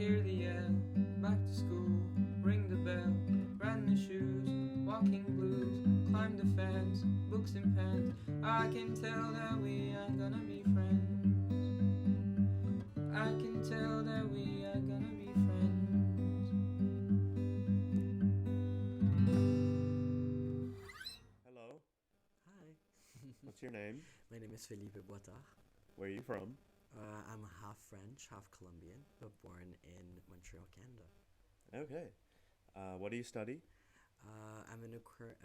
Hear the yell, back to school, ring the bell, brand new shoes, walking blues, climb the fence, books and pens. I can tell that we are gonna be friends. I can tell that we are gonna be friends. Hello, Hi, what's your name? my name is Felipe Boitard. Where are you from? I'm half French, half Colombian, but born in Montreal, Canada. Okay. What do you study? I'm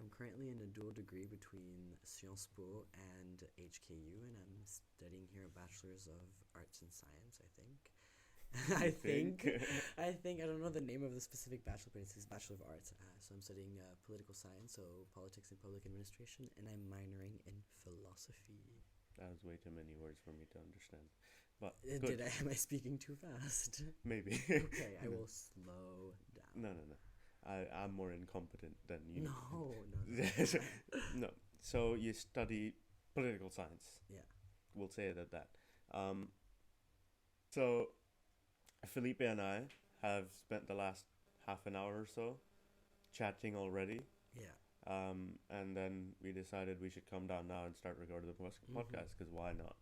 currently in a dual degree between Sciences Po and HKU, and I'm studying here a Bachelor's of Arts and Science. I think. I think. I don't know the name of the specific bachelor, but it's Bachelor of Arts. So I'm studying political science, so politics and public administration, and I'm minoring in philosophy. That was way too many words for me to understand. But Am I speaking too fast? Maybe. Okay, I will slow down. No. I'm more incompetent than you. No. No. So you study political science. Yeah. We'll say it at that. So Felipe and I have spent the last half an hour or so chatting already. Yeah. And then we decided we should come down now and start recording the podcast because why not?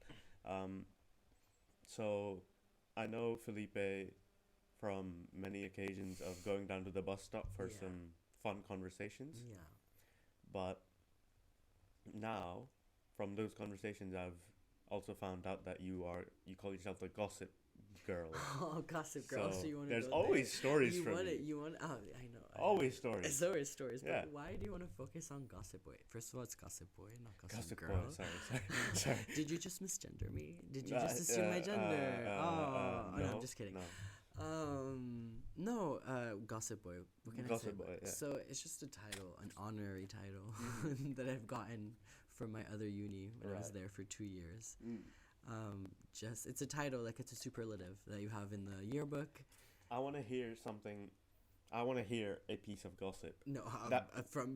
So I know Felipe from many occasions of going down to the bus stop for some fun conversations. Yeah. But now, from those conversations, I've also found out that you call yourself the gossip girl. Oh, gossip girl. So you want to There's go always there. stories You from want you. it. You want. Oh, I know. Always stories. It's always stories. Yeah. But why do you want to focus on Gossip Boy? First of all, it's Gossip Boy, not Gossip, Gossip Girl. boy. Sorry. Did you just misgender me? Did you just assume my gender? No, I'm just kidding. No. No, Gossip Boy. What can Gossip I say? Boy, yeah. So it's just a title, an honorary title that I've gotten from my other uni when I was there for 2 years. Just it's a title, like it's a superlative that you have in the yearbook. I want to hear something. I want to hear a piece of gossip. No,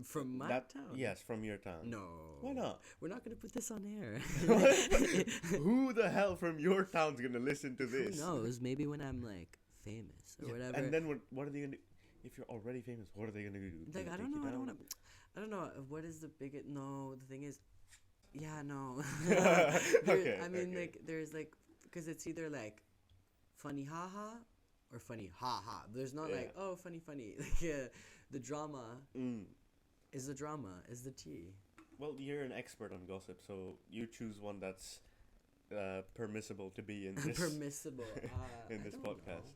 from my town. Yes, from your town. No. Why not? We're not gonna put this on air. Who the hell from your town's gonna listen to this? Who knows? Maybe when I'm like famous or whatever. And then what are they gonna do? If you're already famous, what are they gonna do? Like I don't know. I don't know. What is the biggest? No, the thing is, yeah, no. Okay. I mean, like, there's like, because it's either like funny haha or funny haha. There's not like, oh, funny. Like, the drama is the drama, is the tea. Well, you're an expert on gossip, so you choose one that's permissible to be in this. Permissible. In this podcast. Know.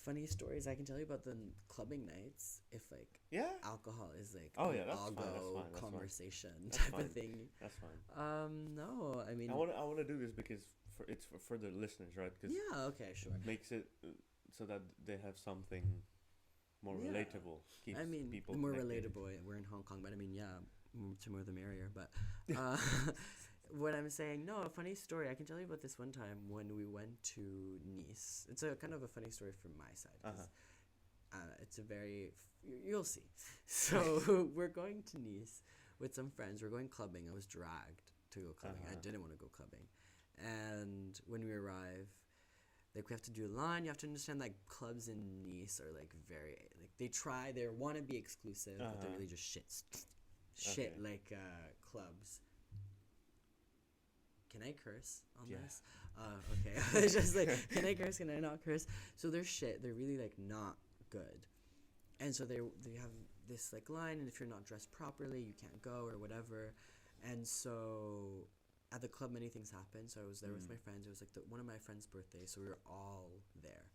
Funny stories I can tell you about the clubbing nights if like alcohol is like that's fine. Conversation That's type fine. of thing. That's fine. No, I mean I want to do this because it's for the listeners, right? Cause okay, sure. Makes it so that they have something more relatable. Keeps I mean, people more connected. relatable. We're in Hong Kong, but I mean, to more the merrier. But what I'm saying, no, a funny story. I can tell you about this one time when we went to Nice. It's a kind of a funny story from my side. 'Cause, it's a very you'll see. So we're going to Nice with some friends. We're going clubbing. I was dragged to go clubbing. I didn't want to go clubbing. And when we arrive, like we have to do a line. You have to understand, like, clubs in Nice are like very like they want to be exclusive, but they're really just shit like clubs. Can I curse on this? Okay. It's just like, can I curse? Can I not curse? So they're shit. They're really like not good. And so they have this like line, and if you're not dressed properly, you can't go or whatever. And so at the club, many things happened. So I was there with my friends. It was like one of my friends' birthdays, so we were all there.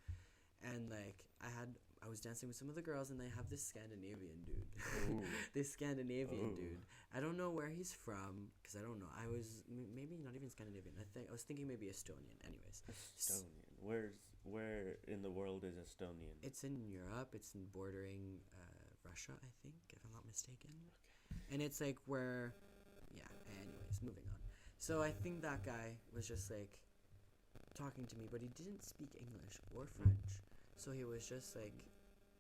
And like I was dancing with some of the girls, and they have this Scandinavian dude. This Scandinavian dude. I don't know where he's from, because I don't know. I was maybe not even Scandinavian. I was thinking maybe Estonian. Anyways. Estonian. Where in the world is Estonian? It's in Europe. It's in bordering Russia, I think, if I'm not mistaken. Okay. And it's like where, anyways, moving on. So I think that guy was just like talking to me, but he didn't speak English or French. So he was just like...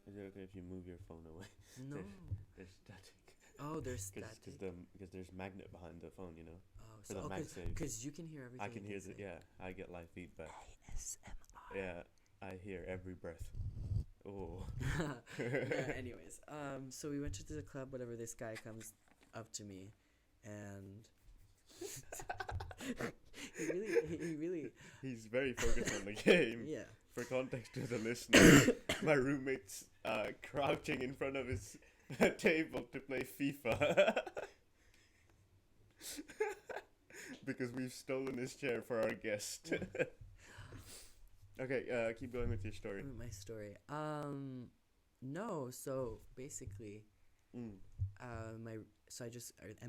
Is it okay if you move your phone away? No. There's static. Oh, there's static. Because there's magnet behind the phone, you know? Oh, so because you can hear everything. I can hear I get live feedback. ASMR. Yeah. I hear every breath. Oh. Yeah, anyways, so we went to the club, whatever. This guy comes up to me, and he really, He's very focused on the game. yeah. For context to the listener, my roommate's crouching in front of his table to play FIFA. Because we've stolen his chair for our guest. Okay, keep going with your story. My story. No. So basically, I'm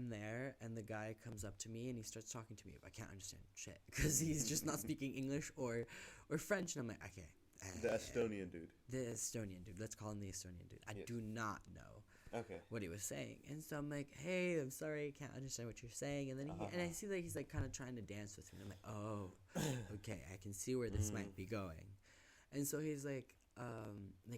there, and the guy comes up to me and he starts talking to me. I can't understand shit because he's just not speaking English or French, and I'm like, okay. The Estonian dude. The Estonian dude. Let's call him the Estonian dude. I do not know what he was saying, and so I'm like, hey, I'm sorry, I can't understand what you're saying. And then and I see like he's like kind of trying to dance with me. And I'm like, oh, okay, I can see where this might be going. And so he's like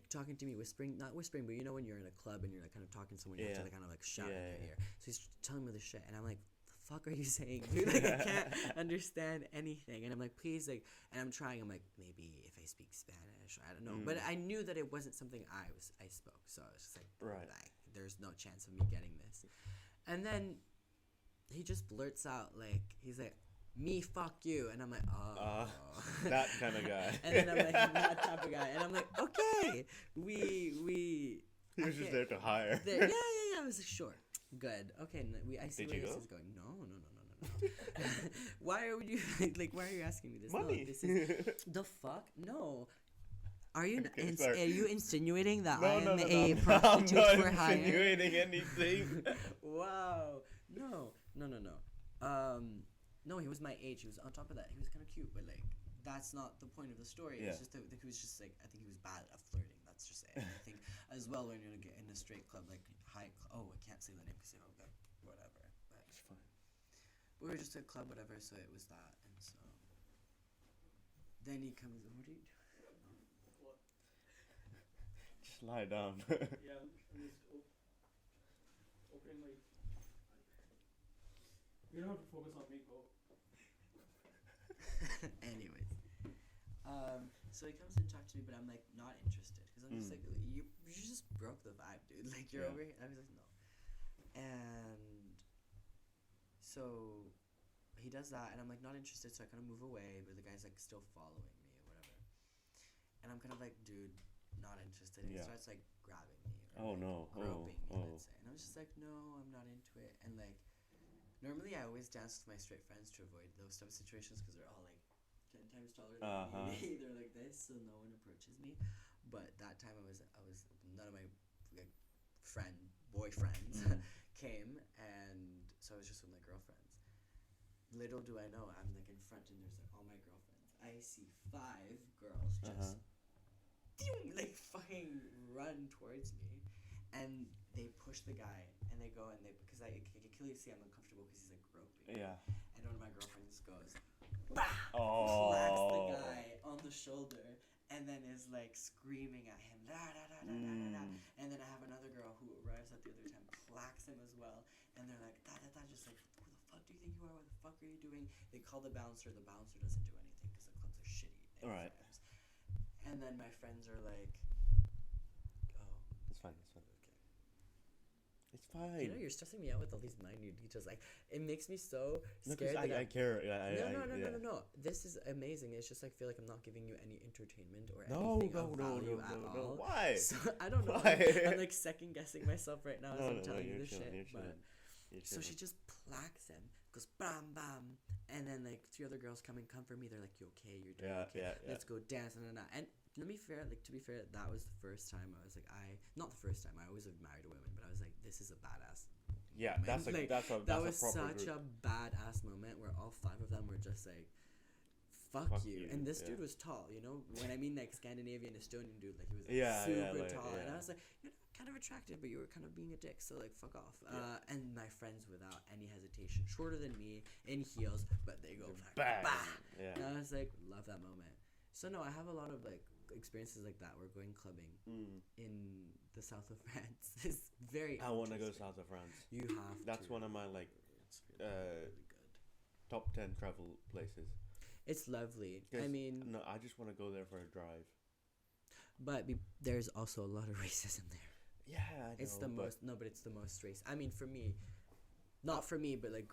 talking to me, not whispering, but you know when you're in a club and you're like kind of talking to someone, you have to like, kind of like shout in their ear. So he's telling me this shit, and I'm like, the fuck are you saying, dude? Like I can't understand anything. And I'm like, please, like, and I'm trying. I'm like, maybe if I speak Spanish, I don't know. But I knew that it wasn't something I spoke, so I was just like, like, there's no chance of me getting this. And then he just blurts out like, he's like, me fuck you, and I'm like, oh, that kind of guy. And then I'm like, that type of guy, and I'm like, okay, we. He was just there to hire. Yeah. I was like, sure, good, okay. I see where this is going. No. Why are you Why are you asking me this? Money. No, this is the fuck. No. Are you Sorry. are you insinuating that No, I am a no. prostitute I'm for not hire? insinuating anything. Wow. No. No, he was my age. He was on top of that. He was kind of cute, but like that's not the point of the story. Yeah. It's just that he was just like, I think he was bad at flirting. That's just it. I think as well when you're in a straight club like I can't say the name because okay, whatever. But It's fine. we were just at a club, whatever. So it was that, and so then he comes. What are you doing? What? Just lie down. Yeah, I'm just opening my. You don't have to focus on me, Cole. Anyways, so he comes and talks to me, but I'm like not interested because I'm just like you just broke the vibe, dude. Like you're over here. I was like no, and so he does that, and I'm like not interested. So I kind of move away, but the guy's like still following me or whatever, and I'm kind of like, dude, not interested. And he starts like grabbing me or groping me, let's say, and I was just like, no, I'm not into it, and like. Normally, I always dance with my straight friends to avoid those type of situations because they're all like 10 times taller than me. They're like this, so no one approaches me. But that time, I was none of my like boyfriends came, and so I was just with my girlfriends. Little do I know, I'm like in front, and there's like all my girlfriends. I see 5 girls just like fucking run towards me, and they push the guy, and they go, and they because I can clearly see I'm uncomfortable because he's like groping. Yeah. And one of my girlfriends goes, bah! Clacks the guy on the shoulder, and then is like screaming at him, da da da da da da da. And then I have another girl who arrives at the other time, clacks him as well, and they're like da da da, just like who the fuck do you think you are? What the fuck are you doing? They call the bouncer. The bouncer doesn't do anything because the clubs are shitty. All right. And then my friends are like, oh, It's fine. okay. It's fine. You know, you're stressing me out with all these minute details. Like, it makes me so scared. I care. No. This is amazing. It's just like, I feel like I'm not giving you any entertainment or No. anything of value at all. Why? So, I don't know. Why? I'm like second guessing myself right now as I'm telling you this shit. So she just placks him, goes bam bam, and then like 3 other girls come and comfort me. They're like, "You okay? You're doing okay. Let's go dance." And to be fair, that was the first time I was like, not the first time. I always admired women, but I was like, this is a badass. Yeah, moment. that's that was a proper such group. a badass moment where all 5 of them were just like, fuck you. And this dude was tall, you know. When I mean like Scandinavian Estonian dude, like he was like, super tall, and I was like, you're kind of attractive, but you were kind of being a dick, so like fuck off. And my friends, without any hesitation, shorter than me, in heels, but they go bang. And I was like, love that moment. So no, I have a lot of like experiences like that. We're going clubbing in the south of France. It's very I want to go south of France. You have That's to. one of my like really good. top 10 travel places. It's lovely. I mean, no, I just want to go there for a drive. But there's also a lot of racism there. Yeah, I know. It's the most no, but it's the most race. I mean, for me, not for me, but like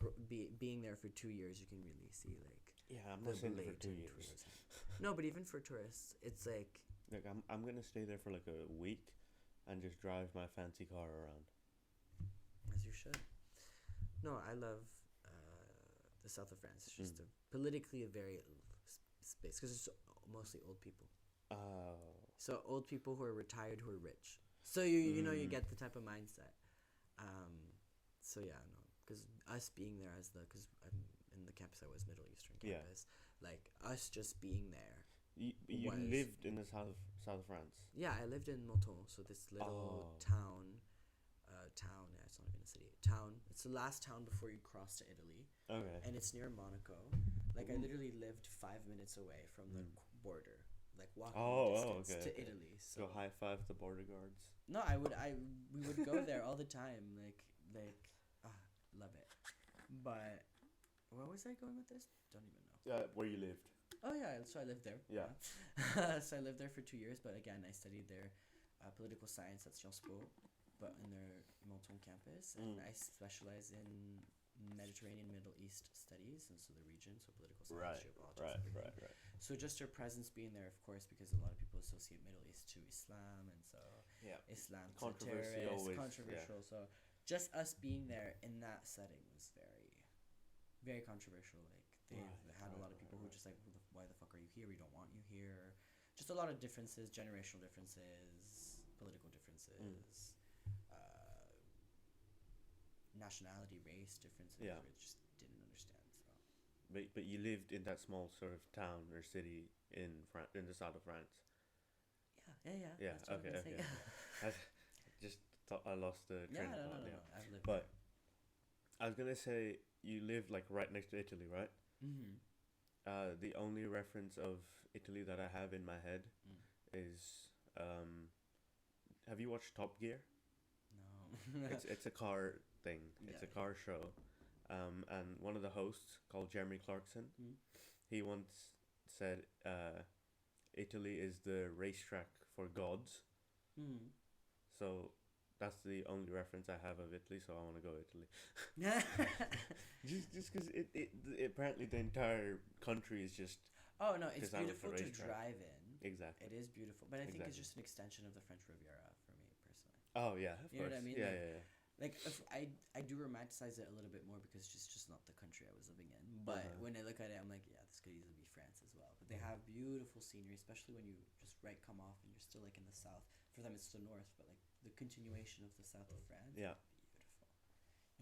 being there for 2 years, you can really see like. Yeah, I'm not staying there for 2 years. Racism. No, but even for tourists, it's like. Like I'm gonna stay there for like a week, and just drive my fancy car around. As you should. No, I love the south of France. It's just politically a very space because it's mostly old people. So old people who are retired who are rich. So you know you get the type of mindset. So yeah, no, because us being there because I'm in the campus I was Middle Eastern campus, like us just being there. You lived in the south of France. Yeah, I lived in Menton, so this little town. Yeah, it's not even a city. Town. It's the last town before you cross to Italy. Okay. And it's near Monaco. Like I literally lived 5 minutes away from the border, like walking distance to Italy. So go high five the border guards. No, we would go there all the time. Love it. But where was I going with this? Don't even know. Where you lived. Oh yeah, so I lived there. Yeah. So I lived there for 2 years, but again, I studied there, political science at Sciences Po, but in their Menton campus, and I specialize in Mediterranean Middle East studies, and so the region, so political science, geopolitics, right. So just her presence being there, of course, because a lot of people associate Middle East to Islam, and so Islam to terrorists, controversial. So just us being there in that setting was very, very controversial. Like they had a lot of people who were just like, why the fuck are you here? We don't want you here. Just a lot of differences, generational differences, political differences. Nationality, race differences, which just didn't understand. So, but you lived in that small sort of town or city in the south of France. Yeah. Okay. I just thought I lost the train of thought. No. I've lived there. I was gonna say you live like right next to Italy, right? Mm-hmm. The only reference of Italy that I have in my head is have you watched Top Gear? No. It's a car thing. It's a car show, and one of the hosts called Jeremy Clarkson, he once said Italy is the racetrack for gods. So that's the only reference I have of Italy, so I want to go Italy. just because it apparently the entire country is just. Oh no, it's beautiful to drive in. Exactly. It is beautiful, but I think it's just an extension of the French Riviera for me personally. Oh yeah, of course. You know what I mean? Yeah. Like if I do romanticize it a little bit more because it's just not the country I was living in. But when I look at it, I'm like, yeah, this could easily be France as well. But they have beautiful scenery, especially when you just come off and you're still like in the south. For them, it's the north, but like the continuation of the south of France. Yeah.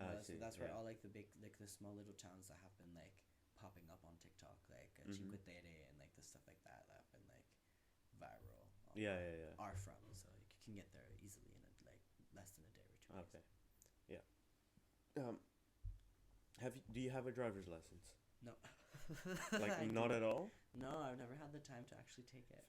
Beautiful. You know, that's where all like the big, like the small little towns that have been like popping up on TikTok, like Cinque Terre and like the stuff like that have been like viral. Are from, so you can get there easily in like less than a day or 2 days. Okay. Yeah. Do you have a driver's license? No. Like not at all? No, I've never had the time to actually take it.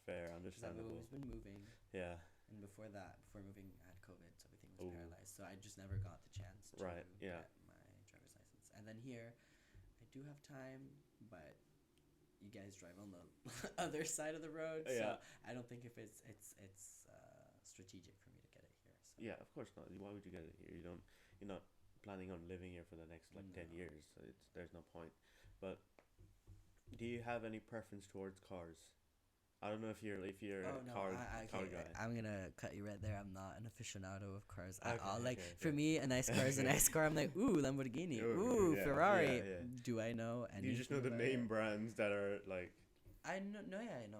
Fair, understandable. I've always been moving. Yeah. And before moving, I had COVID, so everything was paralyzed. So I just never got the chance to get my driver's license. And then here, I do have time, but you guys drive on the other side of the road, so I don't think if it's strategic for me to get it here. So. Yeah, of course not. Why would you get it here? You're not planning on living here for the next 10 years, so there's no point. But do you have any preference towards cars? I don't know if you're a car guy. I'm gonna cut you right there. I'm not an aficionado of cars at all. For me, a nice car is a nice car. I'm like, ooh, Lamborghini, ooh, Ferrari. Yeah. Do I know any? You just know the name brands that are like. I know.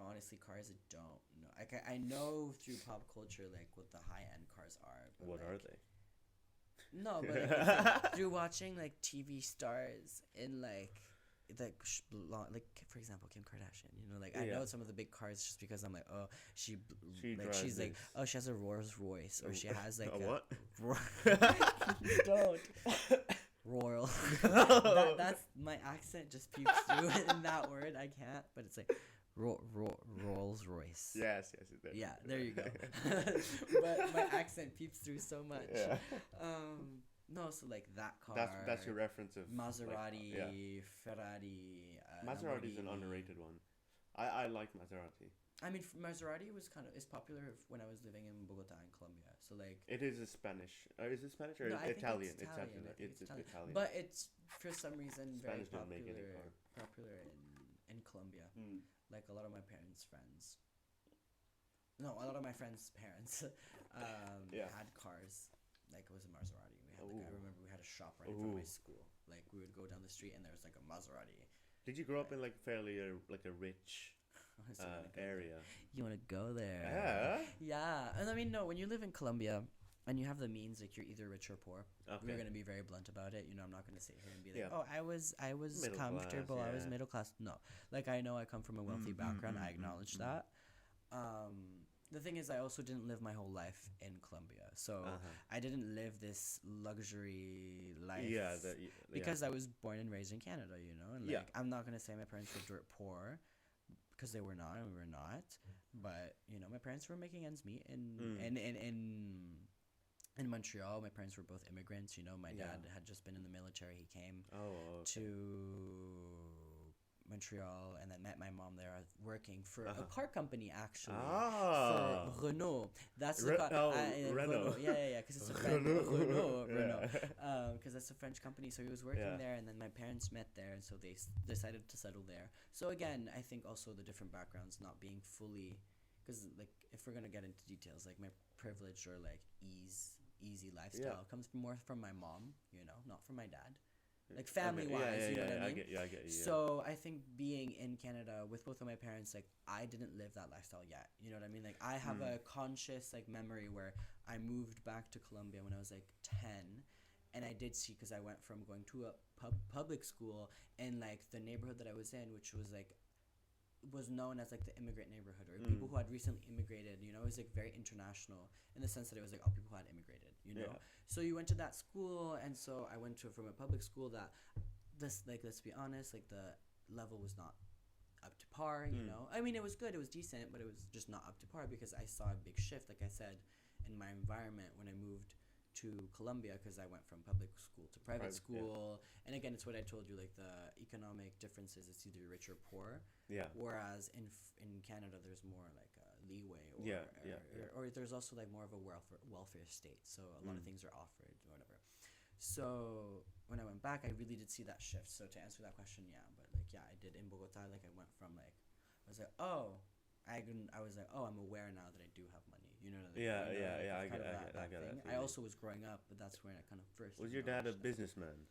Honestly, cars I don't know. I know through pop culture like what the high end cars are. But what are they? No, but through watching like TV stars in like for example Kim Kardashian, you know, like I know some of the big cars just because I'm like, oh, she's this. like, oh, she has a Rolls Royce, or she has like a what? Don't royal. That's my accent just peeps through in that word. I can't, but it's like Rolls Royce. Yes. Yeah, there you go. But my accent peeps through so much. Yeah. No, so like that car. That's your reference of Maserati, Ferrari. Maserati's an underrated one. I like Maserati. I mean, Maserati is popular when I was living in Bogota in Colombia. So like, It is a Spanish. Is it Spanish or no, I think Italian? it's Italian. I think It's it's Italian. Italian. But it's for some reason very Spanish don't make any car. popular in Colombia. Mm. Like a lot of my parents' friends. No, a lot of my friends' parents had cars. Like it was a Maserati. We had I remember we had a shop right in front of my school. Like we would go down the street and there was like a Maserati. Did you grow up in like fairly like a rich area? You want to go there? Yeah. Yeah, and I mean, no. When you live in Colombia and you have the means, like you're either rich or poor. Okay. We're gonna be very blunt about it. You know, I'm not gonna sit here and be like, Yeah. "Oh, I was Middle comfortable. class, I was yeah. middle class." No, like I know I come from a wealthy background. I acknowledge that. The thing is, I also didn't live my whole life in Colombia, so I didn't live this luxury life. Yeah, because I was born and raised in Canada, you know, and like I'm not gonna say my parents were dirt poor, because they were not, and we were not. But you know, my parents were making ends meet in Montreal. My parents were both immigrants. You know, my dad had just been in the military. He came to Montreal and then met my mom there working for a car company, actually. For Renault. That's the Renault. Yeah, because it's a French Renault. Because that's a French company. So he was working there, and then my parents met there, and so they decided to settle there. So again, I think also the different backgrounds not being fully, because like if we're gonna get into details, like my privilege or like easy lifestyle comes more from my mom, you know, not from my dad. Like family wise, you know what I mean? I get you. So I think being in Canada with both of my parents, like I didn't live that lifestyle yet. You know what I mean? Like I have a conscious like memory where I moved back to Colombia when I was like 10, and I did see, because I went from going to a public school in like the neighborhood that I was in, which was known as like the immigrant neighborhood, or people who had recently immigrated. You know, it was like very international in the sense that it was like all people who had immigrated, you know. So you went to that school, and so I went from a public school that this, like, let's be honest, like the level was not up to par, you know. I mean, it was good, it was decent, but it was just not up to par, because I saw a big shift, like I said, in my environment when I moved to Colombia, because I went from public school to private school. And again, it's what I told you, like the economic differences, it's either rich or poor. Whereas in Canada, there's more like a leeway, or there's also like more of a welfare state. So a lot of things are offered or whatever. So when I went back, I really did see that shift. So to answer that question, I did in Bogota. Like I went from like, I was like, I'm aware now that I do have money. You know. I get that. I also was growing up, but that's where I kind of first. Was your dad a businessman?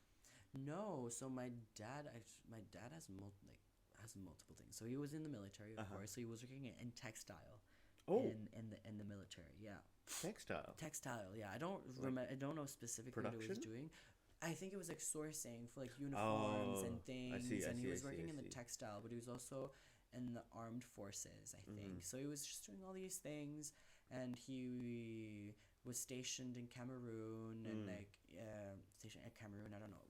No, so my dad has multiple things. So he was in the military, of course. So he was working in textile. In the military, Textile, yeah. I don't know specifically what he was doing. I think it was like sourcing for like uniforms and things. He was working in the textile, but he was also in the armed forces, I think. So he was just doing all these things, and he was stationed in Cameroon and stationed at Cameroon. I don't know,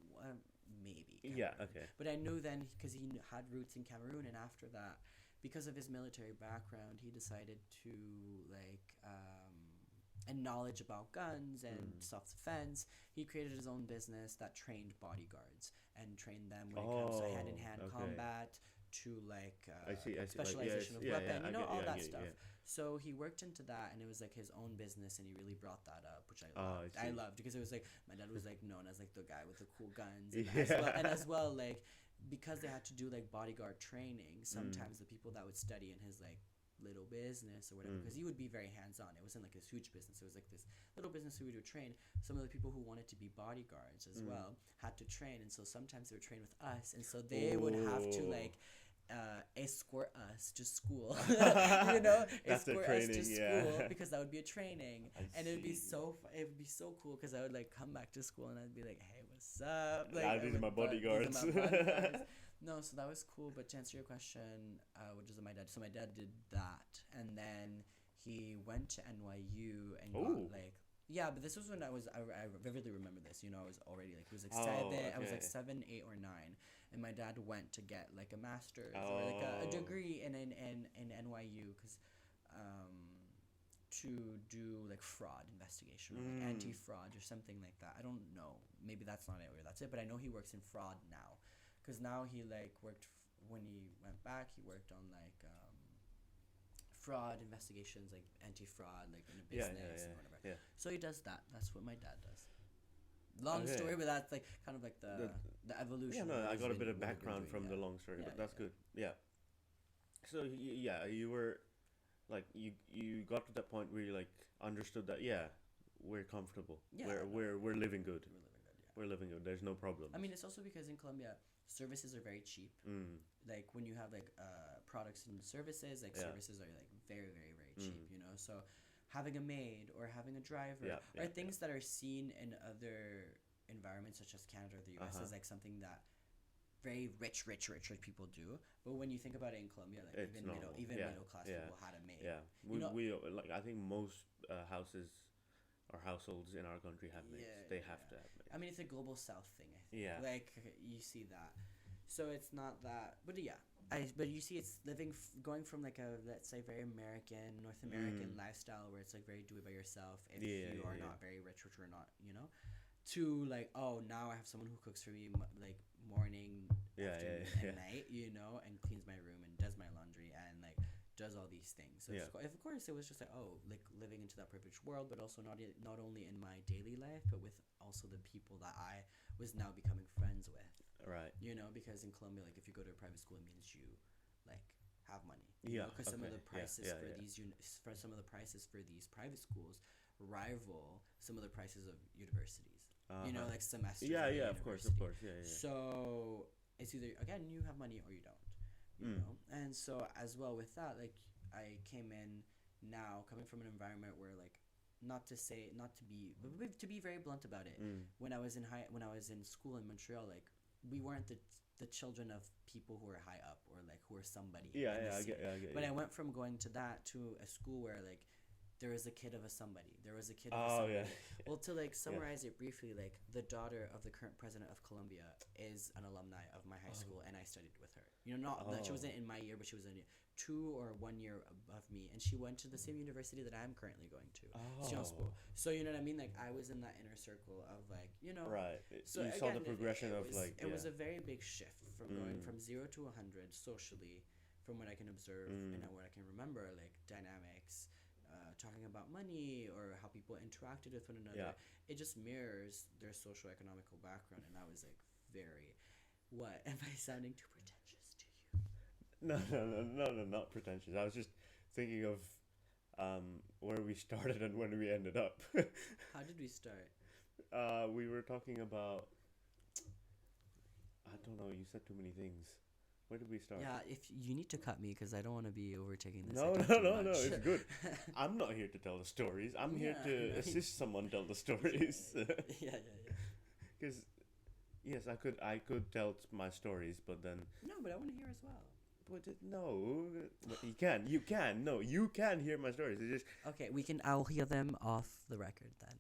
maybe. Cameroon. Yeah. Okay. But I knew then, because he had roots in Cameroon, and after that, because of his military background, he decided to and knowledge about guns and self-defense, he created his own business that trained bodyguards and trained them when it comes to hand-in-hand combat, to specialization of weapon, all that stuff. So he worked into that, and it was like his own business, and he really brought that up, which I loved. I loved, because it was like my dad was like known as like the guy with the cool guns, and as well like, because they had to do like bodyguard training, sometimes the people that would study in his like little business or whatever, because he would be very hands-on. It wasn't like this huge business, it was like this little business who would train. Some of the people who wanted to be bodyguards as well had to train, and so sometimes they would train with us, and so they would have to like escort us to school. Escort us to school, because that would be a training. And it would be so cool, because I would like come back to school and I'd be like, hey, what's up, like, these are my bodyguards. No, so that was cool. But to answer your question, which is my dad, so my dad did that, and then he went to NYU and got like, but this was when I vividly remember this. I was already like, he was like I was like 7, 8, or 9, and my dad went to get like a master's or like a degree in NYU, because to do like fraud investigation, or like anti-fraud or something like that. I don't know. Maybe that's not it, or that's it. But I know he works in fraud now, because now he like worked when he went back. He worked on like fraud investigations, like anti-fraud, like in a Yeah, business yeah, and whatever. yeah. So he does that. That's what my dad does. Long Okay. story, but that's like kind of like the evolution. Yeah, no, of what I he's got a been- bit of what we've been background doing, from the yeah. long story, Yeah, but that's yeah. good. Yeah. So yeah, you were like you got to that point where you like understood that we're comfortable. Yeah, We're living good. We're living good, yeah. We're living good. There's no problem. I mean, it's also because in Colombia, services are very cheap. Like when you have like products and services, like Yeah. services are like very, very, very cheap. You know, so having a maid or having a driver are things that are seen in other environments such as Canada or the US as like something that very rich people do. But when you think about it in Colombia, like It's even normal. middle class people had a maid. Yeah, You know- we like I think most houses or households in our country have maids. Yeah, They yeah. have to have maids. I mean, it's a global South thing. I think. Yeah. Like you see that, so it's not that. But yeah, but you see, it's going from like a, let's say, very North American lifestyle where it's like very do it by yourself if you are not very rich or not, you know, to like, oh, now I have someone who cooks for me like morning, afternoon, and night, you know, and cleans my room and does my laundry and like does all these things. So of course it was just like, oh, like living into that privileged world, but also not only in my daily life, but with also the people that I was now becoming friends with. Right. You know, because in Colombia, like if you go to a private school, it means you like have money. Yeah. Because some of the prices for some of the prices for these private schools rival some of the prices of universities. You know, like semesters. Yeah. Of course. Yeah. So it's either again you have money or you don't. You know, and so as well with that, like I came in now coming from an environment where like to be very blunt about it. When I was in school in Montreal, like we weren't the children of people who were high up or like who were somebody. I get But you. I went from going to that to a school where like there was a kid of a somebody. There was a kid of a somebody. Well, to like summarize it briefly, like the daughter of the current president of Colombia is an alumni of my high school, and I studied with her. You know, not that she wasn't in my year, but she was in 2 or 1 year above me, and she went to the same university that I'm currently going to. Sciences Po. So you know what I mean? Like I was in that inner circle of like, you know. Right. So you again, saw the progression it of was, like. It was a very big shift from going from 0 to 100 socially, from what I can observe and what I can remember, like dynamics. Talking about money or how people interacted with one another, it just mirrors their socio-economical background, and I was like, very, what am I sounding too pretentious to you? No, not pretentious. I was just thinking of where we started and when we ended up. How did we start? We were talking about, I don't know, you said too many things. Where did we start? Yeah, if you need to cut me because I don't want to be overtaking this. No, it's good. I'm not here to tell the stories. I'm here to assist someone tell the stories. Yeah. Because yes, I could tell my stories, but then No, but I want to hear as well. you can. No, you can hear my stories. It's just Okay, I'll hear them off the record then.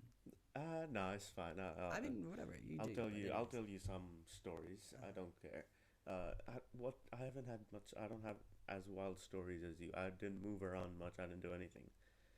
no, it's fine. I mean, whatever you I'll do. tell but you. I'll anyways. tell you some stories. I don't care. I haven't had much. I don't have as wild stories as you. I didn't move around much. I didn't do anything.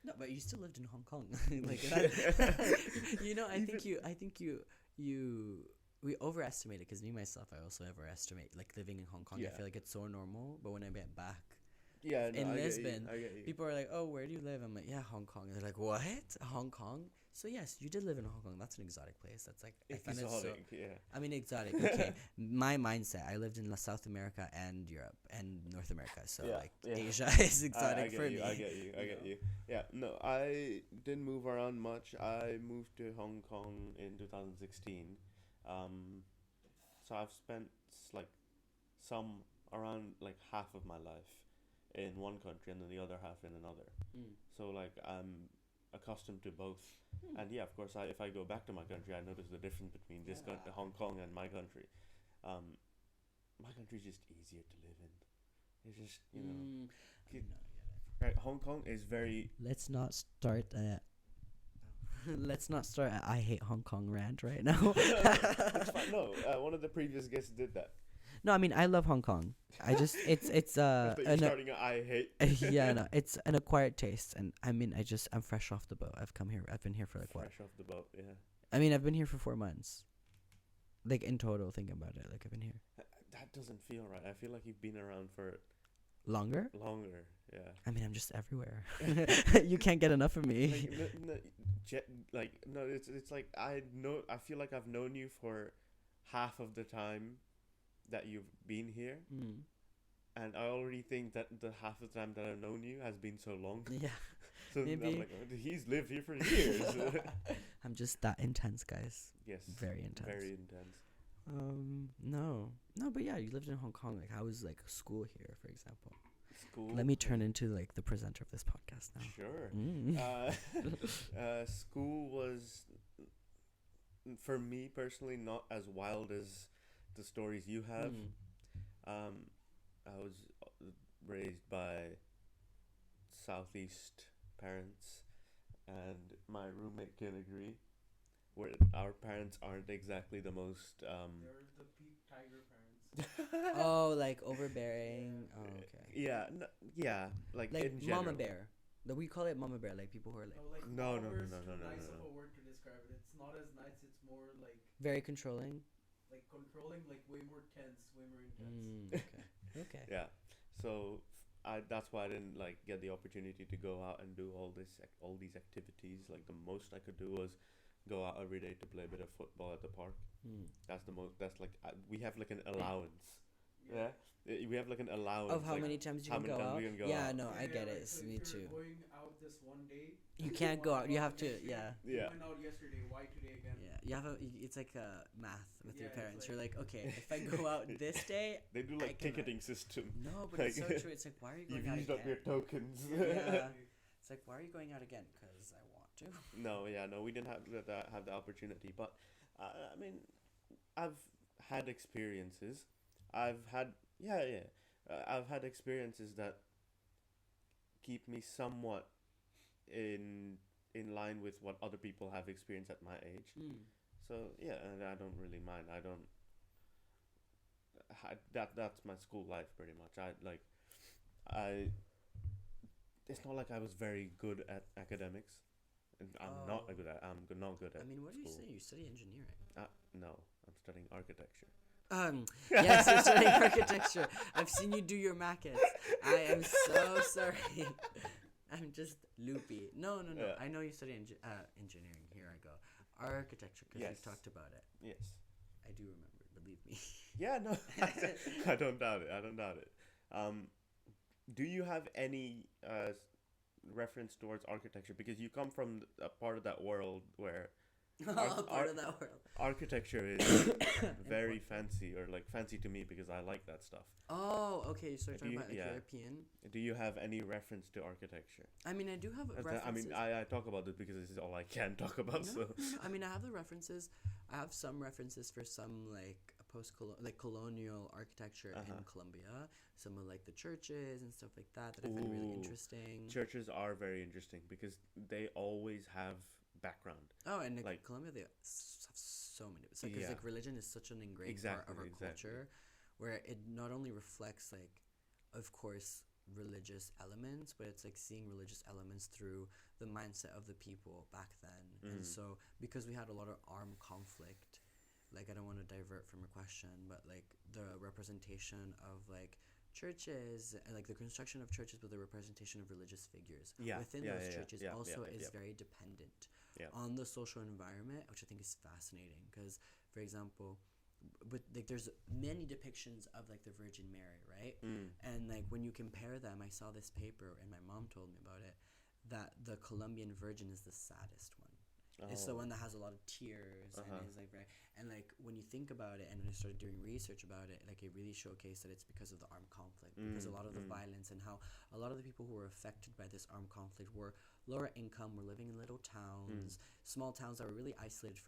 No, but you still lived in Hong Kong. Like that, you know, I think you we overestimate it because me myself, I also overestimate like living in Hong Kong. I feel like it's so normal, but when I get back in Lisbon, people are like, "Oh, where do you live?" I'm like, "Yeah, Hong Kong." And they're like, "What? Hong Kong?" So yes, you did live in Hong Kong. That's an exotic place. That's like exotic. I mean, exotic. Okay, my mindset. I lived in South America and Europe and North America. So Asia is exotic for me. I get you. Yeah, no, I didn't move around much. I moved to Hong Kong in 2016. So I've spent like around like half of my life in one country and then the other half in another. So like I'm accustomed to both. And yeah, of course, if I go back to my country, I notice the difference between Hong Kong and my country. My country is just easier to live in. It's just right. Hong Kong is very. Let's not start a I hate Hong Kong rant right now. It's fine. No, one of the previous guests did that. No, I mean I love Hong Kong. I just it's starting a I hate. Yeah, no, it's an acquired taste, and I mean I'm fresh off the boat. I've been here for like what? Fresh off the boat, yeah. I mean I've been here for 4 months. Like in total, thinking about it, like I've been here. That doesn't feel right. I feel like you've been around for Longer? Longer, yeah. I mean, I'm just everywhere. You can't get enough of me. No, it's like I feel like I've known you for half of the time that you've been here, and I already think that the half of the time that I've known you has been so long. Yeah. So Maybe. I'm like, oh, he's lived here for years. I'm just that intense, guys. Yes. Very intense. Very intense. No, but yeah, you lived in Hong Kong. Like, how was like school here, for example? School. Let me turn into like the presenter of this podcast now. Sure. School was, for me personally, not as wild as the stories you have. I was raised by Southeast parents, and my roommate can agree. Where our parents aren't exactly the most. They're the peak tiger parents. Oh, like overbearing. Oh, okay. Yeah, like in Mama general. bear. We call it mama bear. Like people who are like No. Nice of a word to describe it. It's not as nice. It's more like very controlling. like controlling, like way more tense, way more intense. Okay. Yeah, so that's why I didn't like get the opportunity to go out and do all these activities. Like the most I could do was go out every day to play a bit of football at the park. That's the most. That's like we have like an allowance. Yeah. We have like an allowance Of how like many times you how can many go times out. we can go Yeah, out. no, I get it. So Me if too. you're going out this one day, You can't go out. You have to. Yeah. you went out yesterday. Why today again? Yeah. You have it's like math with your Yeah, it's parents. like- You're like, okay, if I go out this day, They do I like can- ticketing system. no, but it's so Like, true. It's like, why are you You've going out used up your again? tokens. Yeah. It's like, why are you going out again? Because I want to. No, we didn't have the opportunity, but I mean, I've had experiences. I've had I've had experiences that keep me somewhat in line with what other people have experienced at my age. So yeah, and I don't really mind. I don't. That's my school life pretty much. It's not like I was very good at academics. And I'm not good at. I'm not good at. I mean, what do you school. say? You study engineering. No, I'm studying architecture. Yes, you're studying architecture. I've seen you do your maquettes. I am so sorry. I'm just loopy. No. Yeah. I know you study engineering. Here I go. Architecture, because we've talked about it. Yes. I do remember, believe me. Yeah, no, I don't doubt it. Do you have any reference towards architecture? Because you come from a part of that world where Part of that world. architecture is very fancy, or like fancy to me because I like that stuff. Oh, okay. So you're talking you- about like yeah. European. Do you have any reference to architecture? I mean, I do have references. I talk about this because this is all I can talk about. No. So I mean, I have the references. I have some references for some like colonial architecture in Colombia. Some of like the churches and stuff like that I find really interesting. churches are very interesting because they always have background. Oh, and like- Colombia, they have so many. It's because like religion is such an ingrained part of our culture, where it not only reflects like, of course, religious elements, but it's like seeing religious elements through the mindset of the people back then. And so because we had a lot of armed conflict, like I don't want to divert from a question, but like the representation of like churches and like the construction of churches with the representation of religious figures within those churches also is very dependent on the social environment, which I think is fascinating because, for example, but like there's many depictions of like the Virgin Mary, right? And like when you compare them, I saw this paper and my mom told me about it, that the Colombian Virgin is the saddest one. It's the one that has a lot of tears and is like very, and like when you think about it, and when I started doing research about it, like it really showcased that it's because of the armed conflict, because a lot of the violence and how a lot of the people who were affected by this armed conflict were lower income, were living in little towns, small towns that were really isolated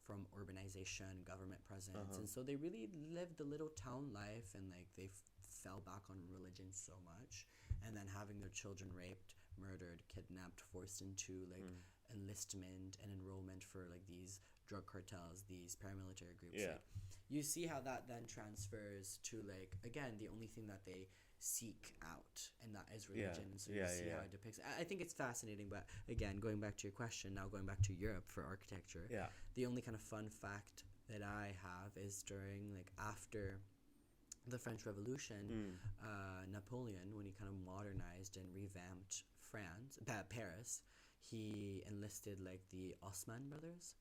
from urbanization, government presence, and so they really lived the little town life, and like they fell back on religion so much, and then having their children raped, murdered, kidnapped, forced into like enlistment and enrollment for like these drug cartels, these paramilitary groups. Like, you see how that then transfers to like, again, the only thing that they seek out, and that is religion. So you see how it depicts. I think it's fascinating, but again, going back to your question, now going back to Europe for architecture, the only kind of fun fact that I have is during like after the French Revolution, Napoleon, when he kind of modernized and revamped Paris, he enlisted like the Osman brothers.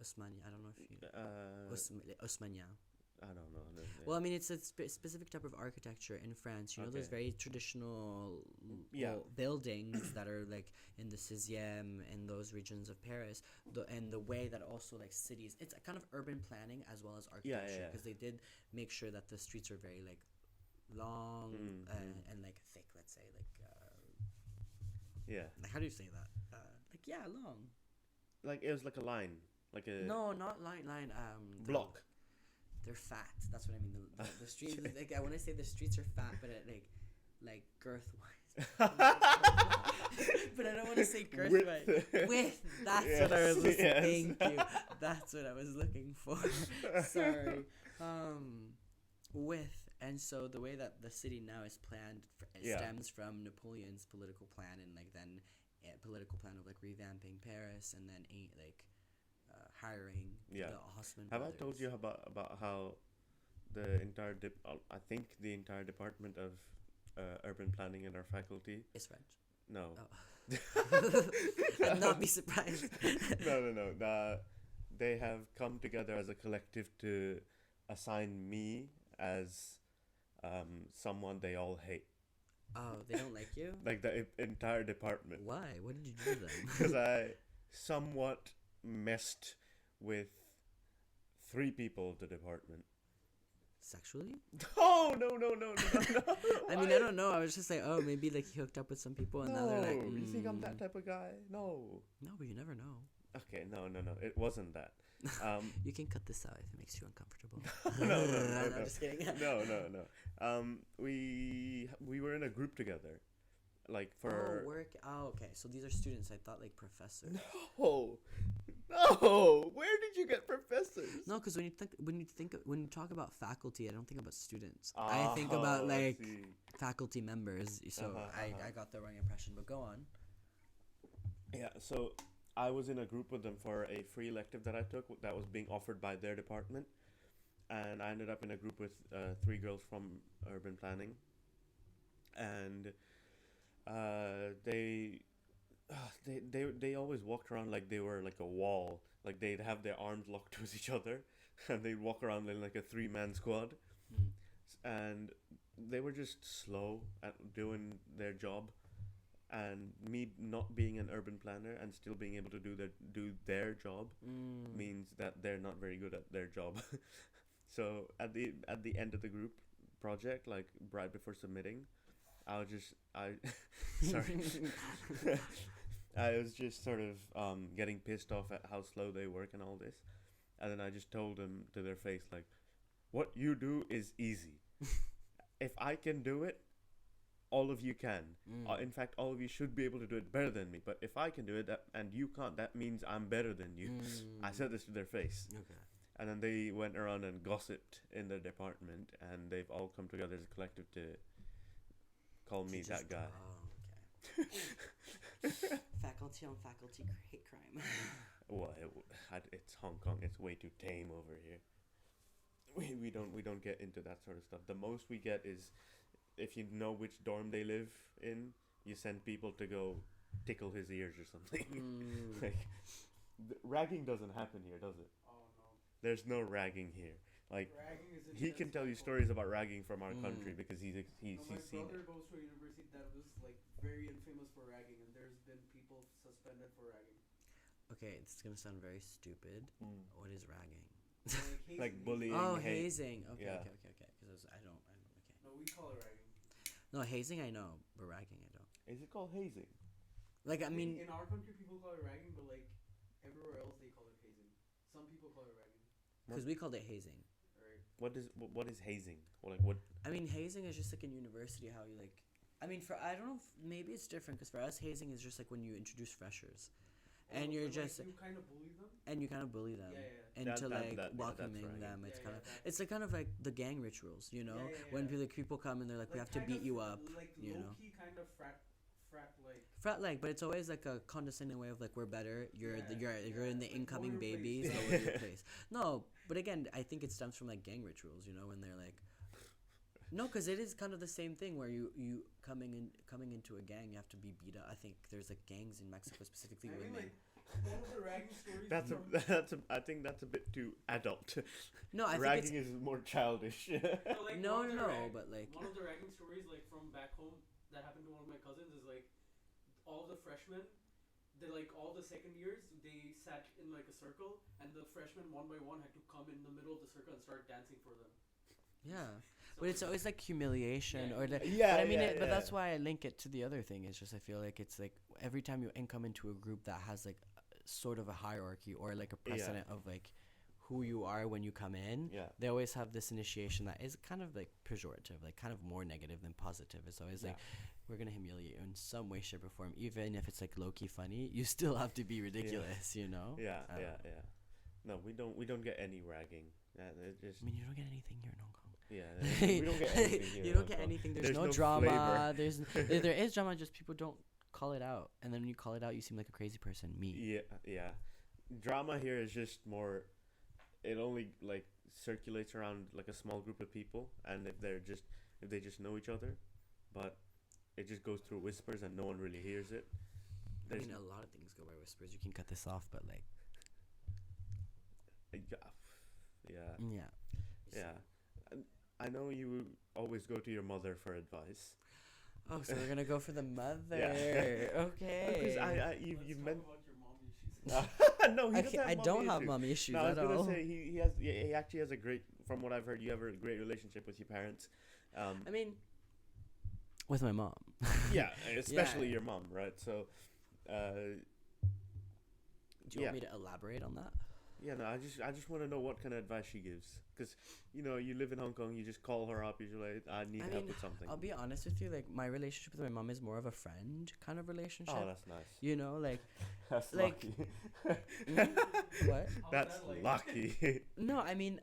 Osmani, I don't know if you Osmania. I don't know. Well, I mean, it's a specific type of architecture in France. You know, those very traditional buildings that are like in the 6e and those regions of Paris. And the way that also like cities, it's a kind of urban planning as well as architecture, because they did make sure that the streets are very like long and like thick. Let's say like like how do you say that? Long. Like it was like a line, like a no, not line. block. They're fat. That's what I mean. The streets. Like when I say the streets are fat, but like girth wise. But I don't want to say girth wise. Width. That's what I was looking. Thank you. That's what I was looking for. Sorry. Width. And so the way that the city now is planned stems from Napoleon's political plan, and like then political plan of like revamping Paris, and then hiring the Haussmann Have brothers. I told you about how the entire I think the entire department of urban planning in our faculty is French? No. Oh. I'd not be surprised. No. They have come together as a collective to assign me as someone they all hate. Oh, they don't like you? Like the entire department. Why? What did you do to them? Because I somewhat messed with 3 people of the department. Sexually? Oh, no. I mean, I don't know. I was just like, oh, maybe like he hooked up with some people, and now they're like, you think I'm that type of guy? No, but you never know. Okay, no. It wasn't that. You can cut this out if it makes you uncomfortable. No. I'm just kidding. No. We were in a group together, like for work. Oh, okay. So these are students. I thought like professors. No. Where did you get professors? No, because when you talk about faculty, I don't think about students. I think about like faculty members. So I got the wrong impression. But go on. Yeah. So I was in a group with them for a free elective that I took that was being offered by their department, and I ended up in a group with 3 girls from urban planning, and they always walked around like they were like a wall, like they'd have their arms locked with each other, and they'd walk around in like a 3-man squad, and they were just slow at doing their job. And me not being an urban planner and still being able to do their job means that they're not very good at their job. So at the end of the group project, like right before submitting, I was just sort of getting pissed off at how slow they work and all this, and then I just told them to their face, like, what you do is easy. If I can do it, all of you can. In fact, all of you should be able to do it better than me. But if I can do it and you can't, that means I'm better than you. I said this to their face. Okay. And then they went around and gossiped in their department, and they've all come together as a collective to call me that guy. Oh, okay. Faculty on faculty hate crime. Well, it's Hong Kong. It's way too tame over here. We don't get into that sort of stuff. The most we get is, if you know which dorm they live in, you send people to go tickle his ears or something. Like, ragging doesn't happen here, does it? Oh no. There's no ragging here. Like, he can tell you stories about ragging from our country because he's seen it. My brother goes to a university that was like very infamous for ragging, and there's been people suspended for ragging. Okay, it's gonna sound very stupid. What is ragging? Like bullying. Oh, hazing. Okay, yeah. okay. Because I don't. Okay. No, we call it ragging. No, hazing I know, but ragging I don't. Is it called hazing? Like, I mean, in our country people call it ragging, but like everywhere else they call it hazing. Some people call it ragging. Because we called it hazing. Right. What is hazing? Or like what? I mean, hazing is just like in university how you like. I mean, I don't know. Maybe it's different because for us, hazing is just like when you introduce freshers, and you're just like, you kind of bully them. And you kind of bully them. Yeah. Into welcoming them. It's like kind of like the gang rituals, you know, when people come and they're like we have to beat you up, like you know. Low-key kind of frat like, but it's always like a condescending way of like we're better. You're in the incoming babies. Lower your place. No, but again, I think it stems from like gang rituals, you know, when they're like, No, because it is kind of the same thing where you coming into a gang, you have to be beat up. I think there's like gangs in Mexico specifically I mean, women. like, one of the ragging stories. I think that's a bit too adult. No, I think Ragging is more childish. No, but like one of the ragging stories, like from back home, that happened to one of my cousins is like all the freshmen. They like all the second years they sat in like a circle, and the freshmen one by one had to come in the middle of the circle and start dancing for them. yeah. So But it's always like humiliation Yeah. or like, Yeah, but I mean, yeah, but yeah. that's why I link it to the other thing. It's just I feel like it's like every time you come into a group that has like sort of a hierarchy or like a precedent of like who you are when you come in. Yeah. They always have this initiation that is kind of like pejorative, like kind of more negative than positive. It's always like we're gonna humiliate you in some way, shape, or form, even if it's like low key funny. You still have to be ridiculous, you know. Yeah. No, we don't get any ragging. It just, I mean, you don't get anything here in Hong Kong. yeah, we don't get anything here. You in don't Hong get Kong. anything. There's There's no no drama. flavor. There is drama. Just people don't call it out, and then when you call it out, you seem like a crazy person. Me. Yeah. Drama here is just more. It only like circulates around like a small group of people, and if they just know each other, but it just goes through whispers and no one really hears it. I mean, a lot of things go by whispers. You can cut this off, but like, yeah. I know you always go to your mother for advice. Oh, so we're gonna go for the mother. Yeah. Okay. Because you've meant. About your mom issues. No, he doesn't have I don't mommy have issues. mommy issues No, I was at gonna all. say he actually has a great. From what I've heard, you have a great relationship with your parents. I mean, with my mom. Yeah, especially Yeah. your mom, right? So, Do you yeah. want me to elaborate on that? Yeah, no, I just want to know what kind of advice she gives, because you live in Hong Kong, you just call her up, you're like, I need help with something. I'll be honest with you. Like, my relationship with my mom is more of a friend kind of relationship. Oh, that's nice. You know, like That's like- lucky. what? That's that like? lucky. No, I mean,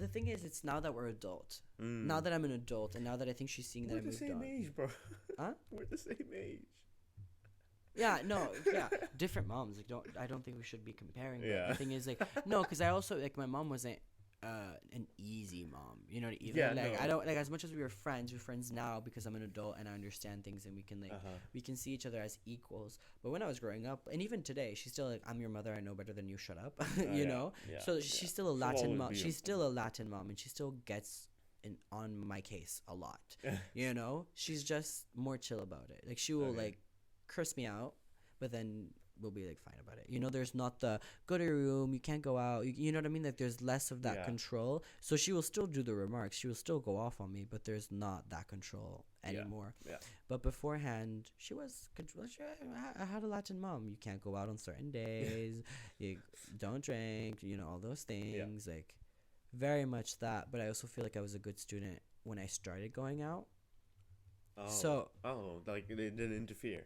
the thing is, it's now that we're adult. Mm. Now that I'm an adult, and now that I think she's seeing that We're I the moved same on. age, bro. Huh? We're the same age. Yeah, no, yeah, different moms. Like, I don't think we should be comparing. But Yeah. the thing is, like, no, because I also like my mom wasn't an easy mom. You know, either. Yeah, like, no. I don't like as much as we're friends now because I'm an adult and I understand things and we can like we can see each other as equals. But when I was growing up, and even today, she's still like, I'm your mother. I know better than you. Shut up. You yeah, know. yeah, So yeah. she's still a She'll Latin always mom. be She's still a Latin mom, and she still gets on my case a lot. You know, she's just more chill about it. Like, she will Okay. like curse me out, but then we'll be like fine about it. You know, there's not the go to your room, you can't go out. You know what I mean? Like, there's less of that Yeah. control. So she will still do the remarks. She will still go off on me, but there's not that control anymore. Yeah. But beforehand, she was control. I had a Latin mom. You can't go out on certain days. You don't drink. You know, all those things. Like, very much that. But I also feel like I was a good student when I started going out. Oh. So Like they didn't interfere.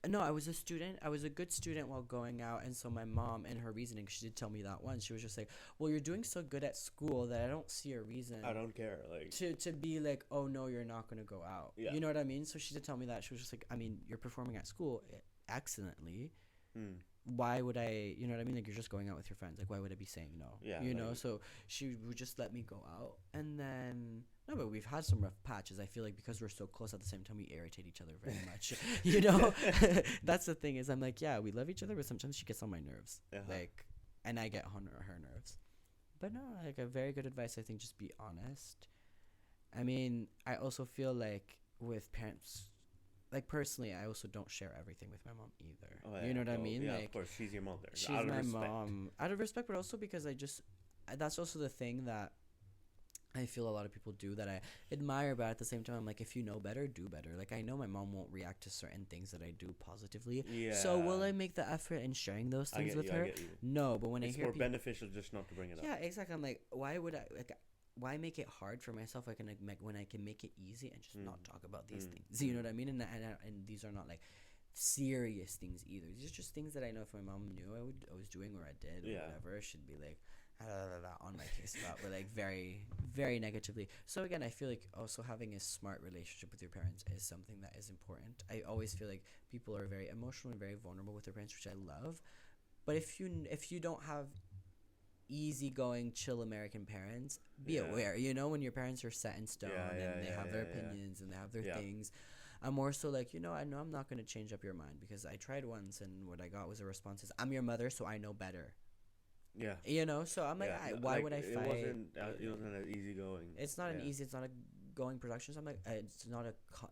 no, I was a student. I was a good student while going out, and so my mom, in her reasoning, she did tell me that once. She was just like, "Well, you're doing so good at school that I don't see a reason I don't care. Like. to be like, oh no, you're not gonna go out." Yeah. You know what I mean? So she did tell me that. She was just like, "I mean, you're performing at school excellently. Hmm. Why would I? You know what I mean? Like, you're just going out with your friends. Like, why would I be saying no? Yeah, You know." like- So she would just let me go out, and then. No, but we've had some rough patches. I feel like because we're so close at the same time, we irritate each other very much. You know, that's the thing is I'm like, yeah, we love each other, but sometimes she gets on my nerves. Uh-huh. Like, and I get on her nerves. But no, like a very good advice. I think just be honest. I mean, I also feel like with parents, like personally, I also don't share everything with my mom either. Oh, yeah. You know what I Oh, mean? Yeah, Like, of course, she's your mother. she's Out of my respect. mom out of respect, but also because that's also the thing that I feel a lot of people do that I admire, but at the same time I'm like, if you know better, do better. Like, I know my mom won't react to certain things that I do positively, Yeah. so will I make the effort in sharing those I things get with you, her? I get you. No, but when It's I hear more people, beneficial just not to bring it up. yeah, exactly, I'm like, why would I like why make it hard for myself when I can make it easy and just not talk about these things? You know what I mean? And these are not like serious things either. These are just things that I know if my mom knew I was doing or I did or Yeah. whatever, she'd be like on my case about, but like very, very negatively. So again, I feel like also having a smart relationship with your parents is something that is important. I always feel like people are very emotional and very vulnerable with their parents, which I love. But if you don't have easygoing, chill American parents, be Yeah. aware. You know, when your parents are set in stone Yeah, and they have their yeah. opinions and they have their Yeah. things. I'm more so like, I know I'm not going to change up your mind, because I tried once and what I got was a response is, I'm your mother, so I know better. Yeah. So I'm like, Yeah, why like, would I it fight? wasn't as easy going. It's not Yeah. it's not a going production. So I'm like, it's not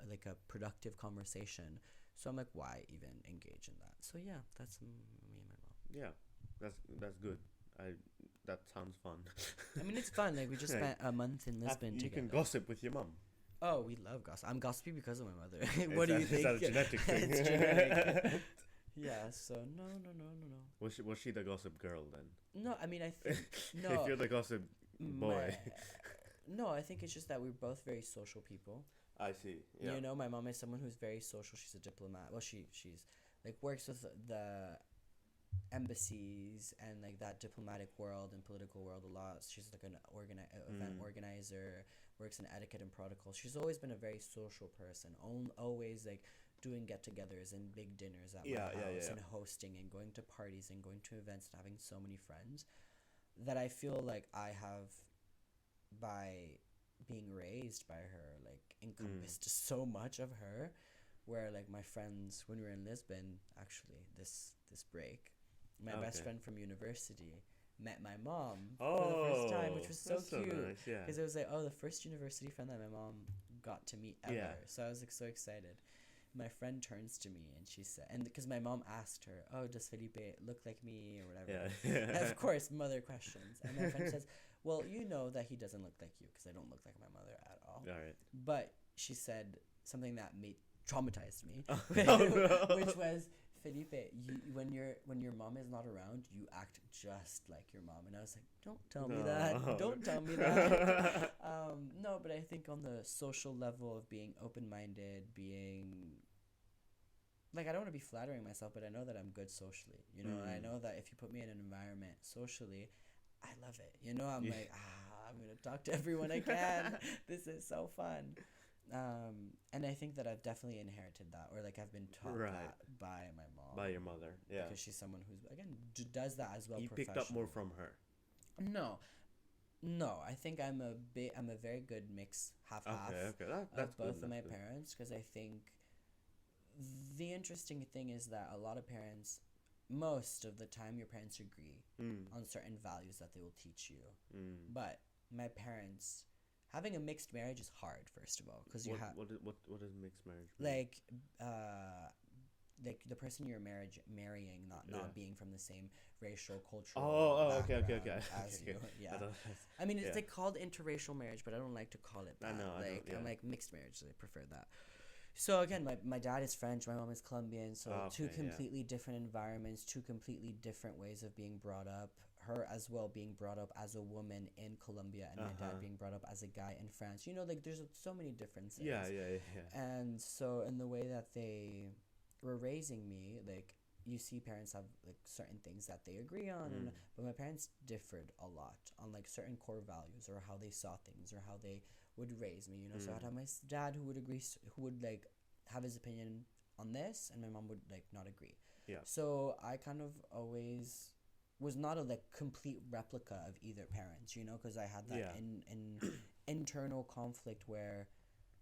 like a productive conversation. So I'm like, why even engage in that? So yeah, that's me and my mom. Yeah, that's good. That sounds fun. I mean, it's fun. Like, we just spent a month in Lisbon You together. can gossip with your mum. Oh, we love gossip. I'm gossipy because of my mother. Is What do you that- think? Is that a genetic thing? It's genetic. Yeah. So no. Was she the gossip girl then? No, I mean, I think no. If you're the gossip boy. No, I think it's just that we're both very social people. I see. Yeah. My mom is someone who's very social. She's a diplomat. Well, she's like works with the embassies and like that diplomatic world and political world a lot. She's like an event organizer, works in etiquette and protocol. She's always been a very social person. Always like doing get-togethers and big dinners at my house and hosting and going to parties and going to events and having so many friends that I feel like I have, by being raised by her, like encompassed so much of her, where like my friends, when we were in Lisbon, actually this break, my best friend from university met my mom for the first time, which was so cute, because it was like, the first university friend that my mom got to meet ever. So I was like so excited. My friend turns to me and she said, and because my mom asked her, does Felipe look like me or whatever? And of course, mother questions. And my friend says, well, you know that he doesn't look like you, because I don't look like my mother at all. All right. But she said something that traumatized me, no. which was, Felipe, when your mom is not around, you act just like your mom. And I was like, don't tell me that. Don't tell me that. No, but I think on the social level of being open-minded, being like, I don't want to be flattering myself, but I know that I'm good socially. And I know that if you put me in an environment socially, I love it. I'm like, I'm gonna talk to everyone I can. This is so fun. And I think that I've definitely inherited that, or like I've been taught that by my mom. By your mother, yeah. Because she's someone who's, again, does that as well. You picked up more from her. No, I think I'm a very good mix, half. Okay, that's of both good, of my good. parents, because I think the interesting thing is that a lot of parents, most of the time, your parents agree on certain values that they will teach you. But my parents, having a mixed marriage is hard, first of all, because you have what is mixed marriage mean? like the person you're marrying not being from the same racial, cultural okay. as you. Yeah. I mean, it's like called interracial marriage, but I don't like to call it that. I'm like mixed marriage. I prefer that. So again, my dad is French, my mom is Colombian, so two completely different environments, two completely different ways of being brought up. Her as well being brought up as a woman in Colombia, and my dad being brought up as a guy in France. Like there's so many differences. Yeah. And so in the way that they were raising me, like, you see parents have like certain things that they agree on, but my parents differed a lot on like certain core values or how they saw things or how they would raise me. So I'd have my dad who would agree, who would like have his opinion on this, and my mom would like not agree. Yeah. So I kind of always was not a like complete replica of either parents, because I had that in internal conflict where,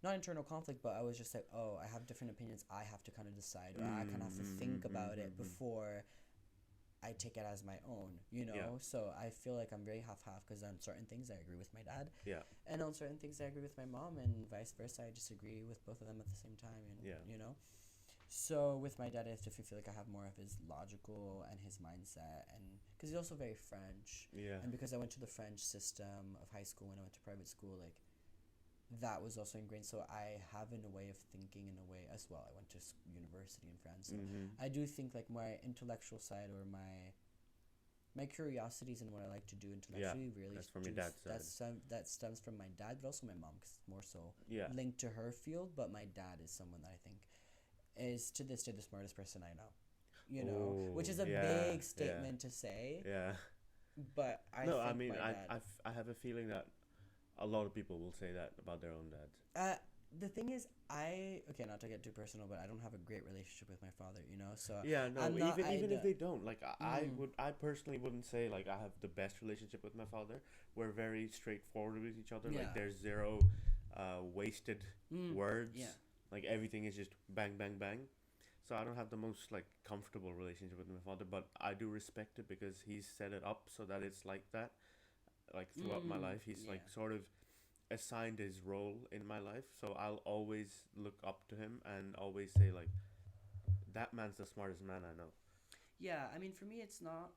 not internal conflict, but I was just like, I have different opinions. I have to kind of decide, or I kind of have to think about it before I take it as my own, So I feel like I'm very half-half, because on certain things I agree with my dad. Yeah. And on certain things I agree with my mom, and vice versa. I disagree with both of them at the same time, and So with my dad, I definitely feel like I have more of his logical and his mindset, and because he's also very French. Yeah. And because I went to the French system of high school when I went to private school, like, that was also ingrained. So I have in a way of thinking in a way as well. I went to university in France. So I do think like my intellectual side, or my curiosities and what I like to do intellectually really that's from your dad's side. That stems from my dad, but also my mom, because it's more so linked to her field. But my dad is someone that I think is to this day the smartest person I know. Which is a big statement to say. Yeah. But I have a feeling that a lot of people will say that about their own dads. the thing is, okay, not to get too personal, but I don't have a great relationship with my father, you know. So Yeah, no, I'm not, even if they don't, like Mm. I personally wouldn't say like I have the best relationship with my father. We're very straightforward with each other. Yeah. Like there's zero wasted words. Yeah. Like everything is just bang bang bang. So I don't have the most like comfortable relationship with my father, but I do respect it because he's set it up so that it's like that. Like throughout my life, he's Yeah. like sort of assigned his role in my life. So I'll always look up to him and always say like that man's the smartest man I know. Yeah, I mean, for me, it's not.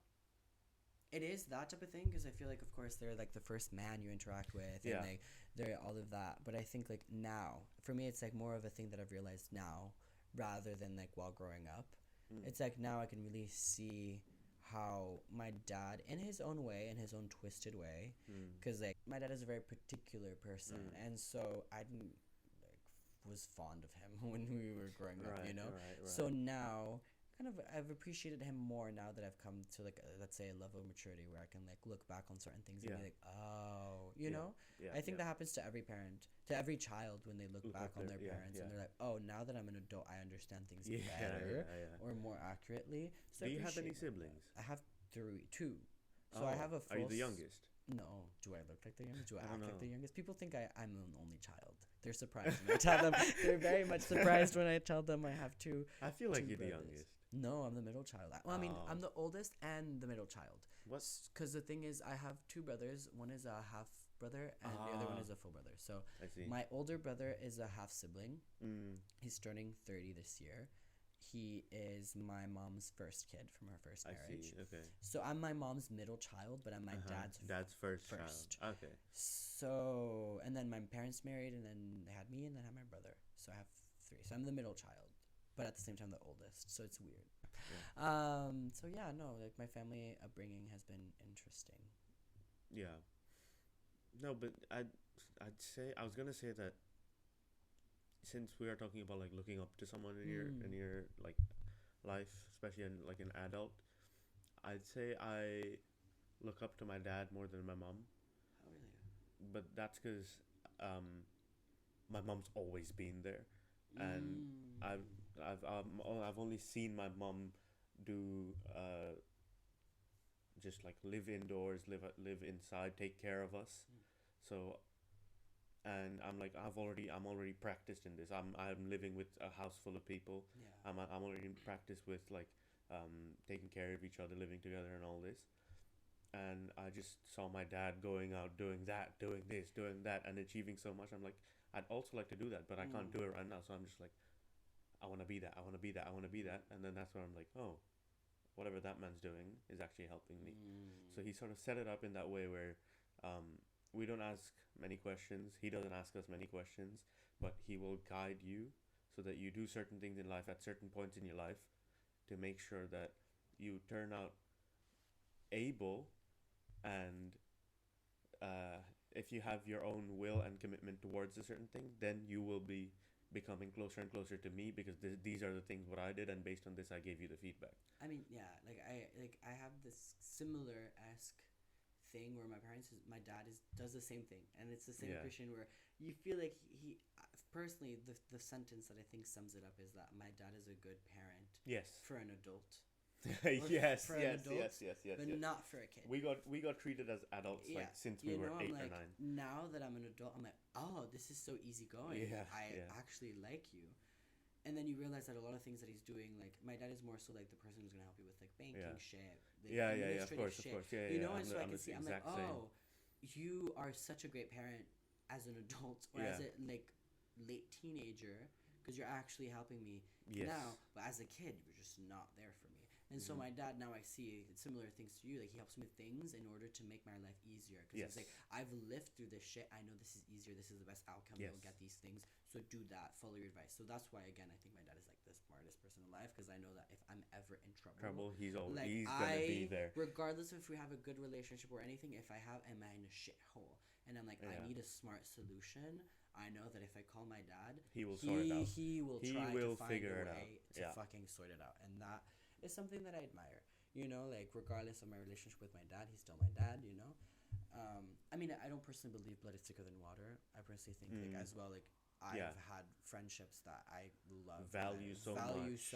It is that type of thing because I feel like, of course, they're like the first man you interact with, Yeah. and like they're all of that. But I think like now, for me, it's like more of a thing that I've realized now rather than like while growing up. Mm. It's like now I can really see how my dad, in his own way, in his own twisted way, Mm. because like my dad is a very particular person, and so I didn't like was fond of him when we were growing up, you know. Right. So now, kind of, I've appreciated him more now that I've come to like let's say a level of maturity where I can like look back on certain things and Yeah. be like, oh, you Yeah. know. Yeah. I think yeah. that happens to every parent, to every child when they look Look back at on their- their yeah, parents yeah. and they're like, oh, now that I'm an adult, I understand things Yeah, better yeah. or more accurately. So Do I you have any appreciate that. siblings? I have two. So I have a full. Are you the youngest? No. Do I look like the youngest? Do I I don't act like know. the youngest? People think I'm an only child. They're surprised when I tell them. They're very much surprised when I tell them I have two. I feel like Two you're the brothers. youngest. No, I'm the middle child. Well, I mean, Oh. I'm the oldest and the middle child. What? Because the thing is, I have two brothers. One is a half brother, and the other one Ah. is a full brother. So I see. my older brother is a half sibling. Mm. He's turning 30 this year. He is my mom's first kid from her first I marriage. see. Okay. So I'm my mom's middle child, but I'm my dad's first first. child. Okay. So, and then my parents married, and then they had me, and then I had my brother. So I have three. So I'm the middle child, but at the same time the oldest. So it's weird. So yeah, no, like my family upbringing has been interesting. Yeah. No, but I'd say I was gonna say that since we are talking about like looking up to someone in your like life, especially in like an adult, I'd say I look up to my dad more than my mom. Oh really? But that's because my mom's always been there, and I've only seen my mom do just like live indoors, live inside, take care of us. So, and I'm like I'm already practiced in this. I'm living with a house full of people. Yeah. I'm already in practice with like taking care of each other, living together, and all this. And I just saw my dad going out, doing that, doing this, doing that, and achieving so much. I'm like, I'd also like to do that, but I can't do it right now. So I'm just like, I want to be that. I want to be that. I want to be that. And then that's where I'm like, oh, whatever that man's doing is actually helping me. So he sort of set it up in that way where we don't ask many questions. He doesn't ask us many questions, but he will guide you so that you do certain things in life at certain points in your life to make sure that you turn out able, and if you have your own will and commitment towards a certain thing, then you will be becoming closer and closer to me because these are the things what I did, and based on this I gave you the feedback. I mean, yeah, I have this similar esque thing where my dad does the same thing, and it's the same Yeah. Christian where you feel like he personally the sentence that I think sums it up is that my dad is a good parent Yes. for an adult, yes, for an yes, adult, yes, yes, yes, but yes. not for a kid. We got treated as adults like since we you were know, 8 I'm or like, 9. now that I'm an adult, I'm like, oh, this is so easygoing. Yeah, I yeah. actually like you. And then you realize that a lot of things that he's doing, like my dad is more so like the person who's gonna help you with like banking Yeah. shit, like Yeah, of administrative course, shit. of course. Yeah, You yeah. know, and so I I'm can the see, I'm like, exact same. oh, you are such a great parent as an adult or as Yeah. a like late teenager because you're actually helping me Yes. now. But as a kid, you were just not there for me. And so my dad, now I see similar things to you. Like he helps me with things in order to make my life easier. Because Yes. he's like, I've lived through this shit. I know this is easier. This is the best outcome. Yes. You'll get these things. So do that. Follow your advice. So that's why, again, I think my dad is like the smartest person alive. Because I know that if I'm ever in trouble, He's like he's gonna be there. regardless of if we have a good relationship or anything, if I am in a shithole and I'm like, I Yeah. need a smart solution, I know that if I call my dad, He will sort it out. He will He try will to find figure a it out. way to Yeah. fucking sort it out, and that is something that I admire. You know, like regardless of my relationship with my dad, he's still my dad. I mean, I don't personally believe blood is thicker than water. I personally think like as well, like I've had friendships that I love, value so much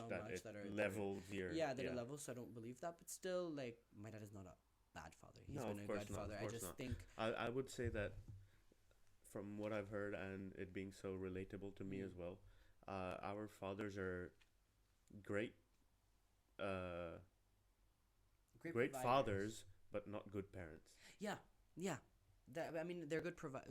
that it are levels your that it levels. So I don't believe that, but still, like, my dad is not a bad father. He's No, been of a course good not, father. of I course just not. think I would say that from what I've heard and it being so relatable to me as well, our fathers are great uh great providers. fathers but not good parents. Yeah, yeah. I mean, they're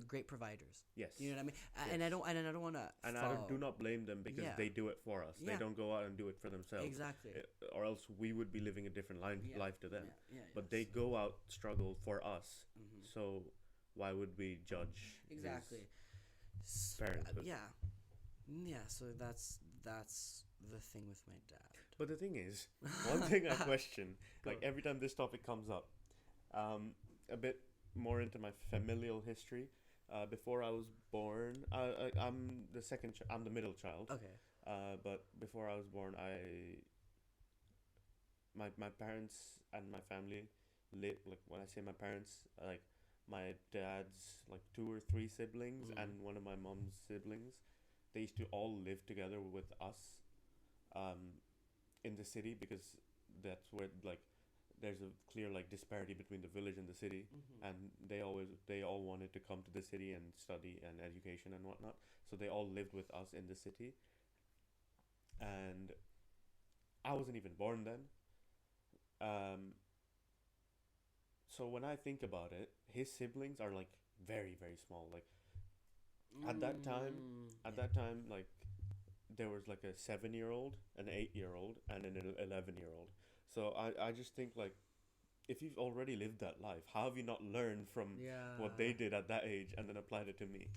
great providers. Yes. You know what I mean? Yes. And I don't want to. And do not blame them because Yeah. they do it for us. They Yeah. don't go out and do it for themselves. Exactly. Or else we would be living a different life to them. But they yes. go out struggle for us. Mhm. So why would we judge? Exactly. parenthood. Yeah. So that's the thing with my dad. But the thing is, one thing I question, Go like on. every time this topic comes up, a bit more into my familial history. Before I was born, I'm the second. I'm the middle child. Okay. But before I was born, my parents and my family live. Like when I say my parents, like my dad's like 2 or 3 siblings Mm. and one of my mom's siblings. They used to all live together with us, in the city because that's where like there's a clear like disparity between the village and the city, Mhm. and they all wanted to come to the city and study and education and whatnot, so they all lived with us in the city, and I wasn't even born then. So when I think about it, his siblings are like very very small. Like at that time, like there was like a 7-year-old, an 8-year-old, and an 11-year-old. So I just think like, if you've already lived that life, how have you not learned from what they did at that age and then applied it to me?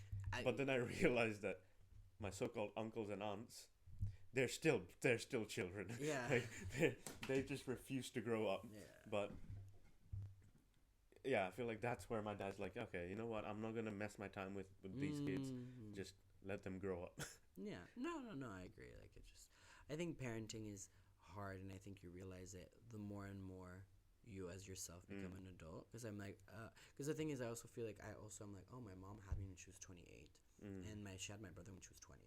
But then I realized that my so-called uncles and aunts, they're still children. Yeah. Like, they just refuse to grow up. Yeah. But yeah, I feel like that's where my dad's like, okay, you know what? I'm not gonna mess my time with these kids. Mhm. Just let them grow up. Yeah. No. I agree. Like, I think parenting is hard, and I think you realize it the more and more you as yourself become an adult. Because I'm like, because the thing is, I also feel like I'm like, oh, my mom had me when she was 28, and she had my brother when she was 20.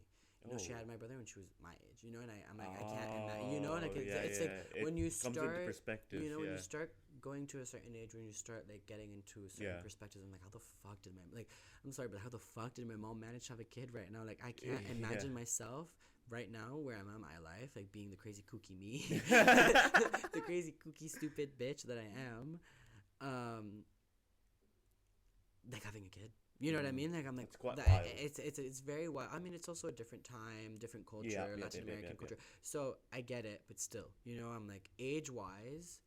You know, she had my brother when she was my age. You know, and I'm like, I can't imagine. You know, like it's like when you comes into start, perspective. you know, when you start going to a certain age, when you start like getting into certain perspectives, I'm like, how the fuck did I'm sorry, but how the fuck did my mom manage to have a kid right now? Like, I can't imagine myself right now where I'm at in my life, like being the crazy kooky me, the crazy kooky stupid bitch that I am, like having a kid. You know what I mean? Like, I'm like, it's quite that, wild. It's very wild. I mean, it's also a different time, different culture, Latin American culture. So I get it, but still, you know, I'm like, age wise,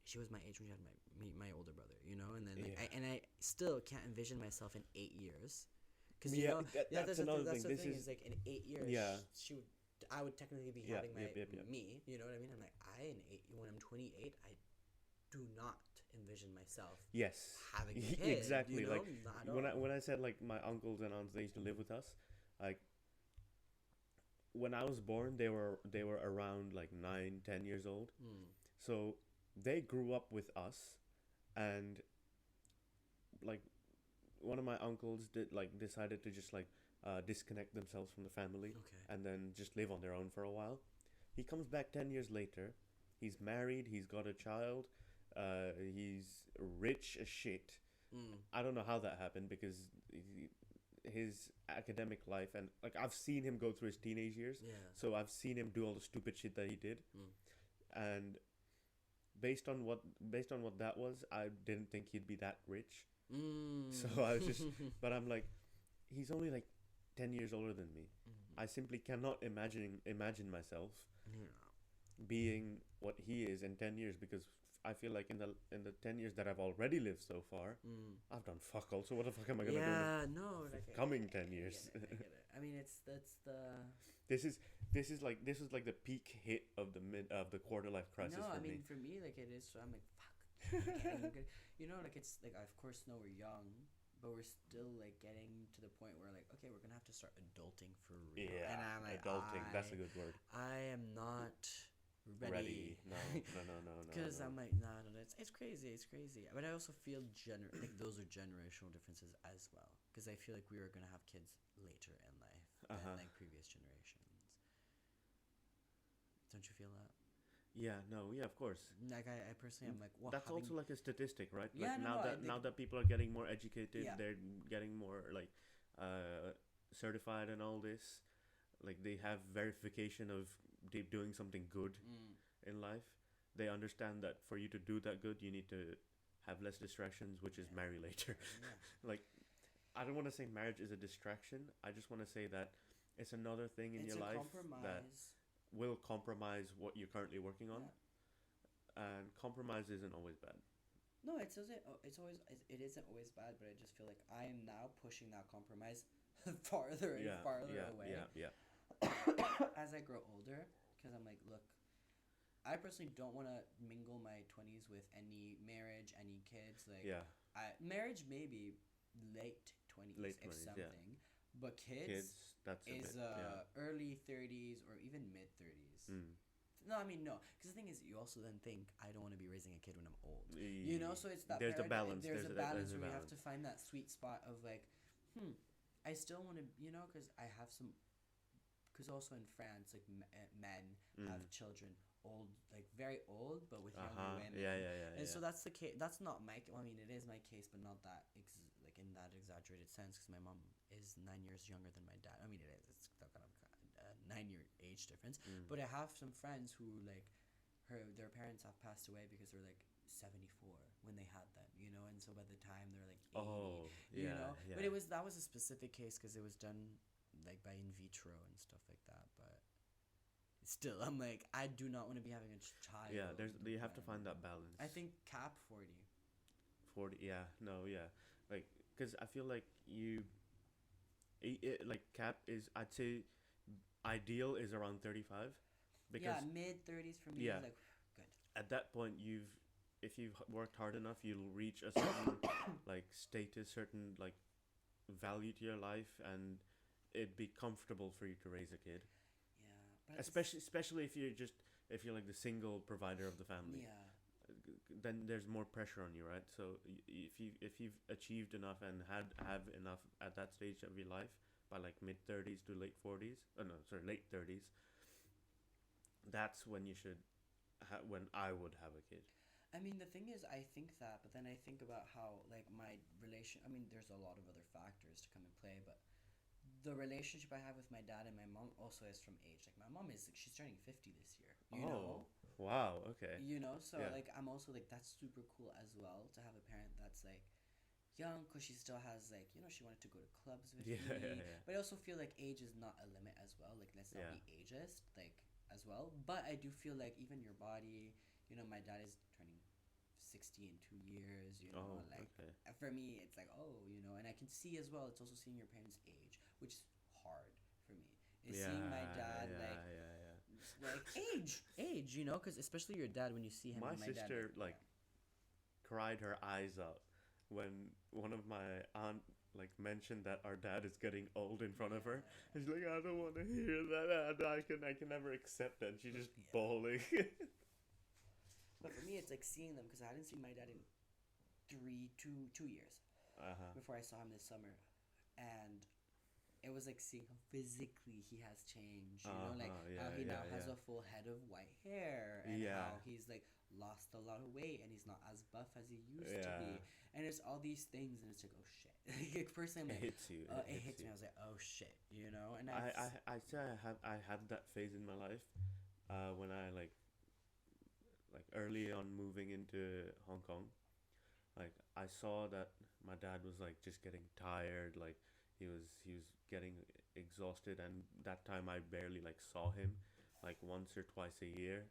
she was my age when she had my older brother, you know, and then like, I still can't envision myself in 8 years, because you know, that's another thing. This is like in 8 years, I would technically be having me, you know what I mean? I'm like, when I'm 28, I do not envision myself having a kid. Exactly. You know? Like when I said like my uncles and aunts, they used to live with us, like when I was born, they were around like 9-10 years old. So they grew up with us, and like one of my uncles decided to just like disconnect themselves from the family, and then just live on their own for a while. He comes back 10 years later. He's married. He's got a child. He's rich as shit. I don't know how that happened, because his academic life, and like I've seen him go through his teenage years. So I've seen him do all the stupid shit that he did, and based on what that was, I didn't think he'd be that rich. So I was just, but I'm like, he's only like 10 years older than me. I simply cannot imagine myself being what he is in 10 years, because I feel like in the 10 years that I've already lived so far, I've done fuck all. So what the fuck am I gonna do? Like, coming 10 years. I get it. I mean, that's the. This is like the peak hit of the quarter life crisis. No, for I mean, me. for me, like it is. So I'm like, fuck. I can't even get, you know, like it's like, of course, no, we're young, but we're still like getting to the point where like, okay, we're gonna have to start adulting for real. Yeah, and I'm like, adulting. That's a good word. I am not ready. No. Because I'm like, no, it's crazy. But I also feel like those are generational differences as well. Because I feel like we are gonna have kids later than like previous generations. Don't you feel that? Yeah, no, yeah, of course. Like I personally, I'm like, well, That's also like a statistic, right? Yeah, Like no, now that people are getting more educated, Yeah. they're getting more like certified and all this. Like they have verification of doing something good in life. They understand that for you to do that good, you need to have less distractions, which is marry later. Yeah. Like, I don't want to say marriage is a distraction. I just want to say that it's another thing in It's your a life compromise. that will compromise what you're currently working on. And compromise isn't always bad. No, it doesn't. It isn't always bad, but I just feel like I am now pushing that compromise farther and farther away. Yeah. As I grow older, because I'm like, look, I personally don't want to mingle my 20s with any marriage, any kids. Like, marriage maybe late 20s, Late if 20s, something, but kids that's a is bit, early 30s or even mid 30s. No, I mean no, because the thing is, you also then think I don't want to be raising a kid when I'm old. You know, so it's that there's a balance. There's a balance where you have balance. to find that sweet spot of like, I still want to, you know, because I have some, because also in France, like men have children old, like very old, but with younger women. And so that's the case. That's not my. Well, I mean, it is my case, but not that like in that exaggerated sense. Because my mom is 9 years younger than my dad. I mean, it is. It's kind of a 9-year age difference. But I have some friends who like their parents have passed away because they're like 74 when they had them, you know, and so by the time they're like 80, you know. But that was a specific case because it was done like by in vitro and stuff like that. But still, I'm like, I do not want to be having a child. Yeah, you have to find that balance. I think cap 40. 40, yeah, no, yeah, like because I feel like like cap is, I'd say, ideal is around 35. Because mid 30s for me. Yeah. Is like good. At that point, if you've worked hard enough, you'll reach a certain like status, certain like value to your life, and it'd be comfortable for you to raise a kid. Yeah, but Especially if you're like the single provider of the family. Yeah. Then there's more pressure on you, right? So if you've achieved enough and have enough at that stage of your life by like mid 30s to late 40s, late 30s, that's when you should when I would have a kid. I mean, the thing is, I think that, but then I think about how, like, my relation... I mean, there's a lot of other factors to come in play, but the relationship I have with my dad and my mom also is from age. Like, my mom is, like, she's turning 50 this year, you know? Wow, okay. You know, so, like, I'm also, like, that's super cool as well, to have a parent that's, like, young, because she still has, like, you know, she wanted to go to clubs with me. But I also feel like age is not a limit as well. Like, let's not be ageist, like, as well. But I do feel like even your body, you know, my dad is turning 60 in 2 years, you know, for me it's like, you know, and I can see as well, it's also seeing your parents age, which is hard for me, is seeing my dad like age, you know, because especially your dad, when you see him. My and my sister dad, cried her eyes out when one of my aunt like mentioned that our dad is getting old in front of her. And she's like, I don't want to hear that. I can never accept that. And she's just bawling. But for me, it's like seeing them, because I hadn't seen my dad in 2 years before I saw him this summer, and it was like seeing how physically he has changed. You know, like how he now has a full head of white hair, and how he's like lost a lot of weight, and he's not as buff as he used to be. And it's all these things, and it's like, oh shit. Like personally, I'm like, it hits you. It hits me. I was like, oh shit, you know. And I say I had that phase in my life, when I like early on moving into Hong Kong. Like I saw that my dad was like just getting tired, like he was getting exhausted, and that time I barely like saw him, like once or twice a year,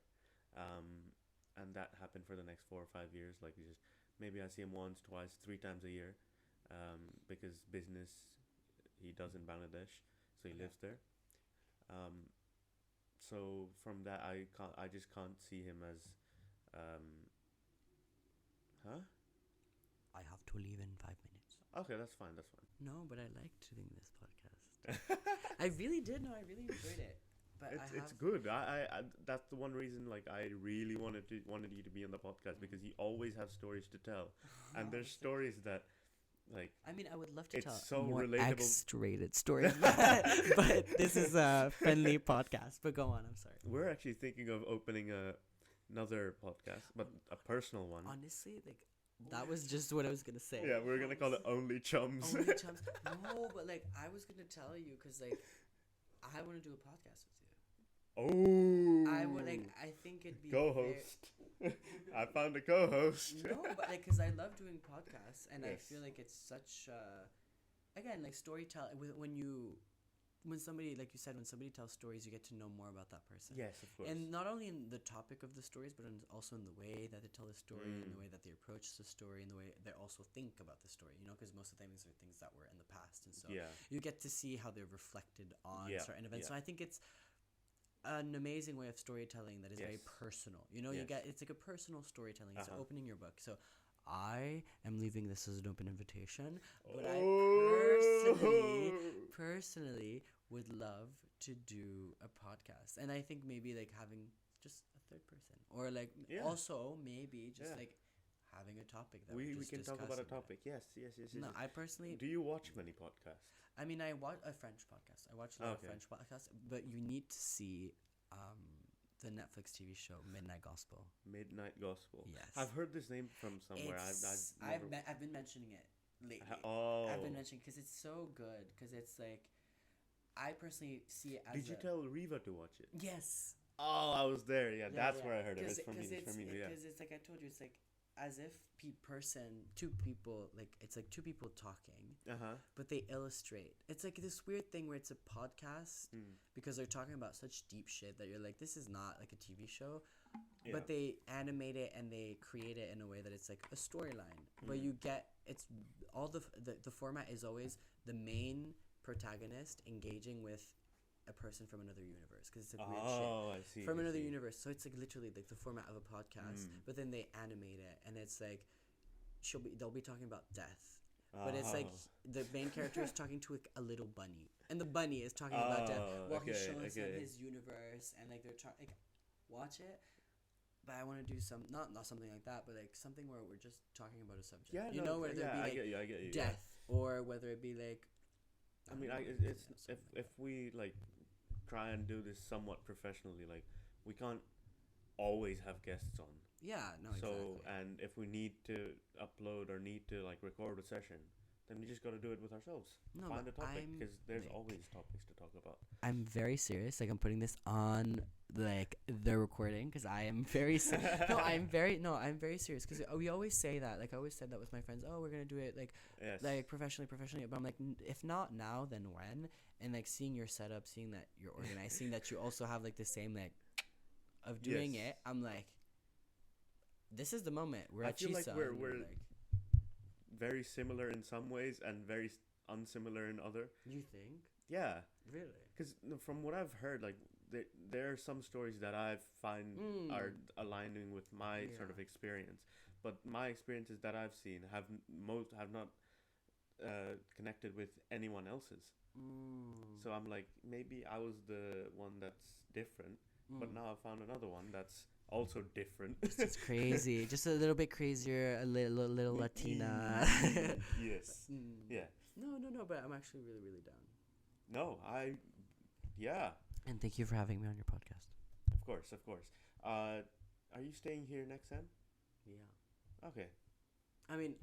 and that happened for the next 4 or 5 years. Like just maybe I see him once, twice, 3 times a year, because business he does in Bangladesh, so he lives there. So from that I just can't see him as I have to leave in 5 minutes. Okay, that's fine. No, but I liked doing this podcast. I really did. No, I really enjoyed it. But it's good. I that's the one reason like I really wanted you to be on the podcast, because you always have stories to tell, and there's stories that like I mean, I would love to It's tell so more relatable. X-rated stories, but this is a friendly podcast. But go on. I'm sorry. we're actually thinking of opening another podcast, but a personal one. Honestly, like that was just what I was gonna say. Yeah, we're gonna call it Only Chums. Only chums. No, but like I was gonna tell you because like I want to do a podcast with you. Oh, I would like. I think it'd be co-host. I found a co-host. No, but like, cause I love doing podcasts, and I Yes. feel like it's such. Again, like storytelling. When somebody, like you said, when somebody tells stories, you get to know more about that person. Yes, of course. And not only in the topic of the stories, but also in the way that they tell the story, in the way that they approach the story, and the way they also think about the story. You know, because most of the things are things that were in the past, and so yeah, you get to see how they're reflected on Yeah, certain events. yeah. So I think it's an amazing way of storytelling that is very Yes. personal. You know, you Yes. get it's like a personal storytelling. It's Uh-huh. opening your book. So I am leaving this as an open invitation, but I personally would love to do a podcast, and I think maybe like having just a third person, or like Yeah. also maybe just Yeah. like having a topic that we just can talk about a discussing it. topic. Yes, yes, yes. No, yes. I personally, Do you watch many podcasts? I mean, I watch a French podcast. I watch a lot Okay. of French podcasts, but you need to see the Netflix TV show Midnight Gospel. Midnight Gospel. Yes. I've heard this name from somewhere. I've been mentioning it lately. Oh. I've been mentioning because it's so good. Because it's like, I personally see it as. Did you tell Riva to watch it? Yes. Oh, I was there. Yeah, that's where I heard it. It's from you. Because It's from you. Yeah. it's like I told you, it's like as if two people, like it's like two people talking, but they illustrate. It's like this weird thing where it's a podcast because they're talking about such deep shit that you're like, this is not like a TV show, but they animate it and they create it in a way that it's like a storyline. But you get it's all the format is always the main protagonist engaging with a person from another universe because it's like weird shit Oh, I see. from I another see. universe. So it's like literally like the format of a podcast, but then they animate it, and it's like they'll be talking about death, but it's like the main character is talking to a little bunny, and the bunny is talking about death while he's showing some his universe, and like they're trying like watch it. But I want to do not something like that, but like something where we're just talking about a subject. Yeah, you no, know, whether yeah, it be I get you. death or whether it be like. I mean, it's if we like try and do this somewhat professionally, like we can't always have guests on. Yeah, no, So exactly. and if we need to upload or need to like record a session, then we just got to do it with ourselves. No, Find a but topic I'm, because there's like- always topics to talk about. I'm very serious. Like I'm putting this on like the recording because I am very I'm very serious because we always say that. Like I always said that with my friends. Oh, we're gonna do it like Yes. professionally. But I'm like, if not now, then when? And like seeing your setup, seeing that you're organized, seeing that you also have like the same like of doing Yes. it. I'm like, this is the moment. We're I at feel like Chisa, we're and we're like, very similar in some ways and very unsimilar in other. you think Yeah, really? because from what I've heard, like there are some stories that I find are aligning with my sort of Yeah. experience, but my experiences that I've seen have not connected with anyone else's. So I'm like, maybe I was the one that's different, but now I found another one that's also different. It's crazy, just a little bit crazier, a little Latina. Yes. Yeah. No, but I'm actually really, really down. No, yeah, And thank you for having me on your podcast. of course, of course. Are you staying here next time? Yeah. Okay. I mean,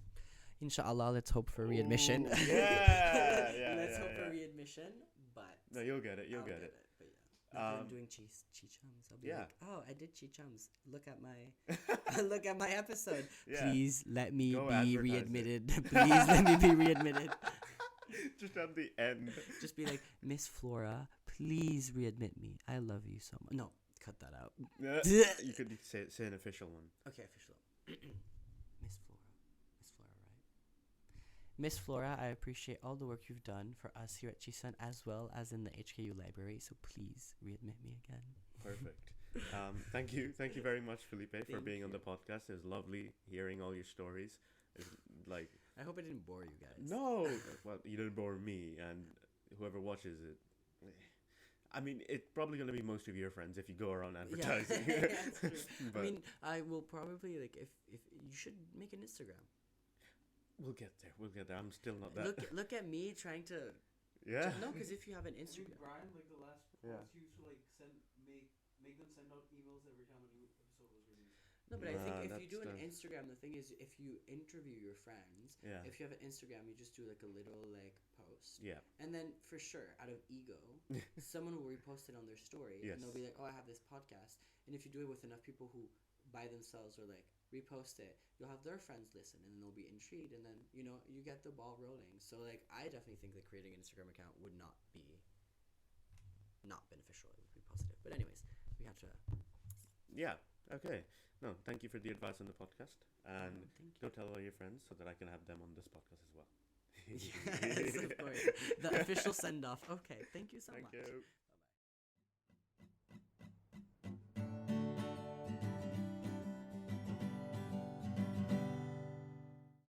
inshallah, let's hope for readmission. Ooh, yeah, yeah, Let's yeah, hope yeah. for readmission, but No, you'll get it. You'll I'll get it. But yeah. Maybe I'm Um, doing chi-chums. I'll be yeah. like, oh, I did chi-chums. Look at my look at my episode. Yeah. Please let me Go be advertise it. readmitted. Please let me be readmitted. Just at the end. Just be like, Miss Flora, please readmit me. I love you so much. No, cut that out. You could say an official one. Okay, official. Miss Flora. Miss Flora, right? Miss Flora, I appreciate all the work you've done for us here at Chisan as well as in the HKU library. So please readmit me again. Perfect. Thank you very much, Felipe, for Thank being on you. the podcast. It was lovely hearing all your stories. It's like, I hope I didn't bore you guys. no, well, you didn't bore me and whoever watches it. I mean, it's probably gonna be most of your friends if you go around advertising. Yeah, that's true. But I mean, I will probably like if you should make an Instagram. We'll get there. We'll get there. I'm still not that. Look at me trying to. Yeah. No, because if you have an I think Instagram. Brian, like the last Yeah. post, used to like make them send out emails every time a new episode was released. No, but I Nah, think if you that's do an the- Instagram, the thing is, if you interview your friends, Yeah. if you have an Instagram, you just do like a little like post, Yeah. and then for sure, out of ego, someone will repost it on their story, Yes. and they'll be like, "Oh, I have this podcast," and if you do it with enough people who by themselves or like repost it, you'll have their friends listen, and then they'll be intrigued, and then you get the ball rolling. So like, I definitely think that creating an Instagram account would not be not beneficial. It would be positive. But anyways, we have to. Yeah. Okay. No, thank you for the advice on the podcast, and Thank you. go tell all your friends so that I can have them on this podcast as well. Yes, of course. The official send off. Okay, thank you so Thank much. you.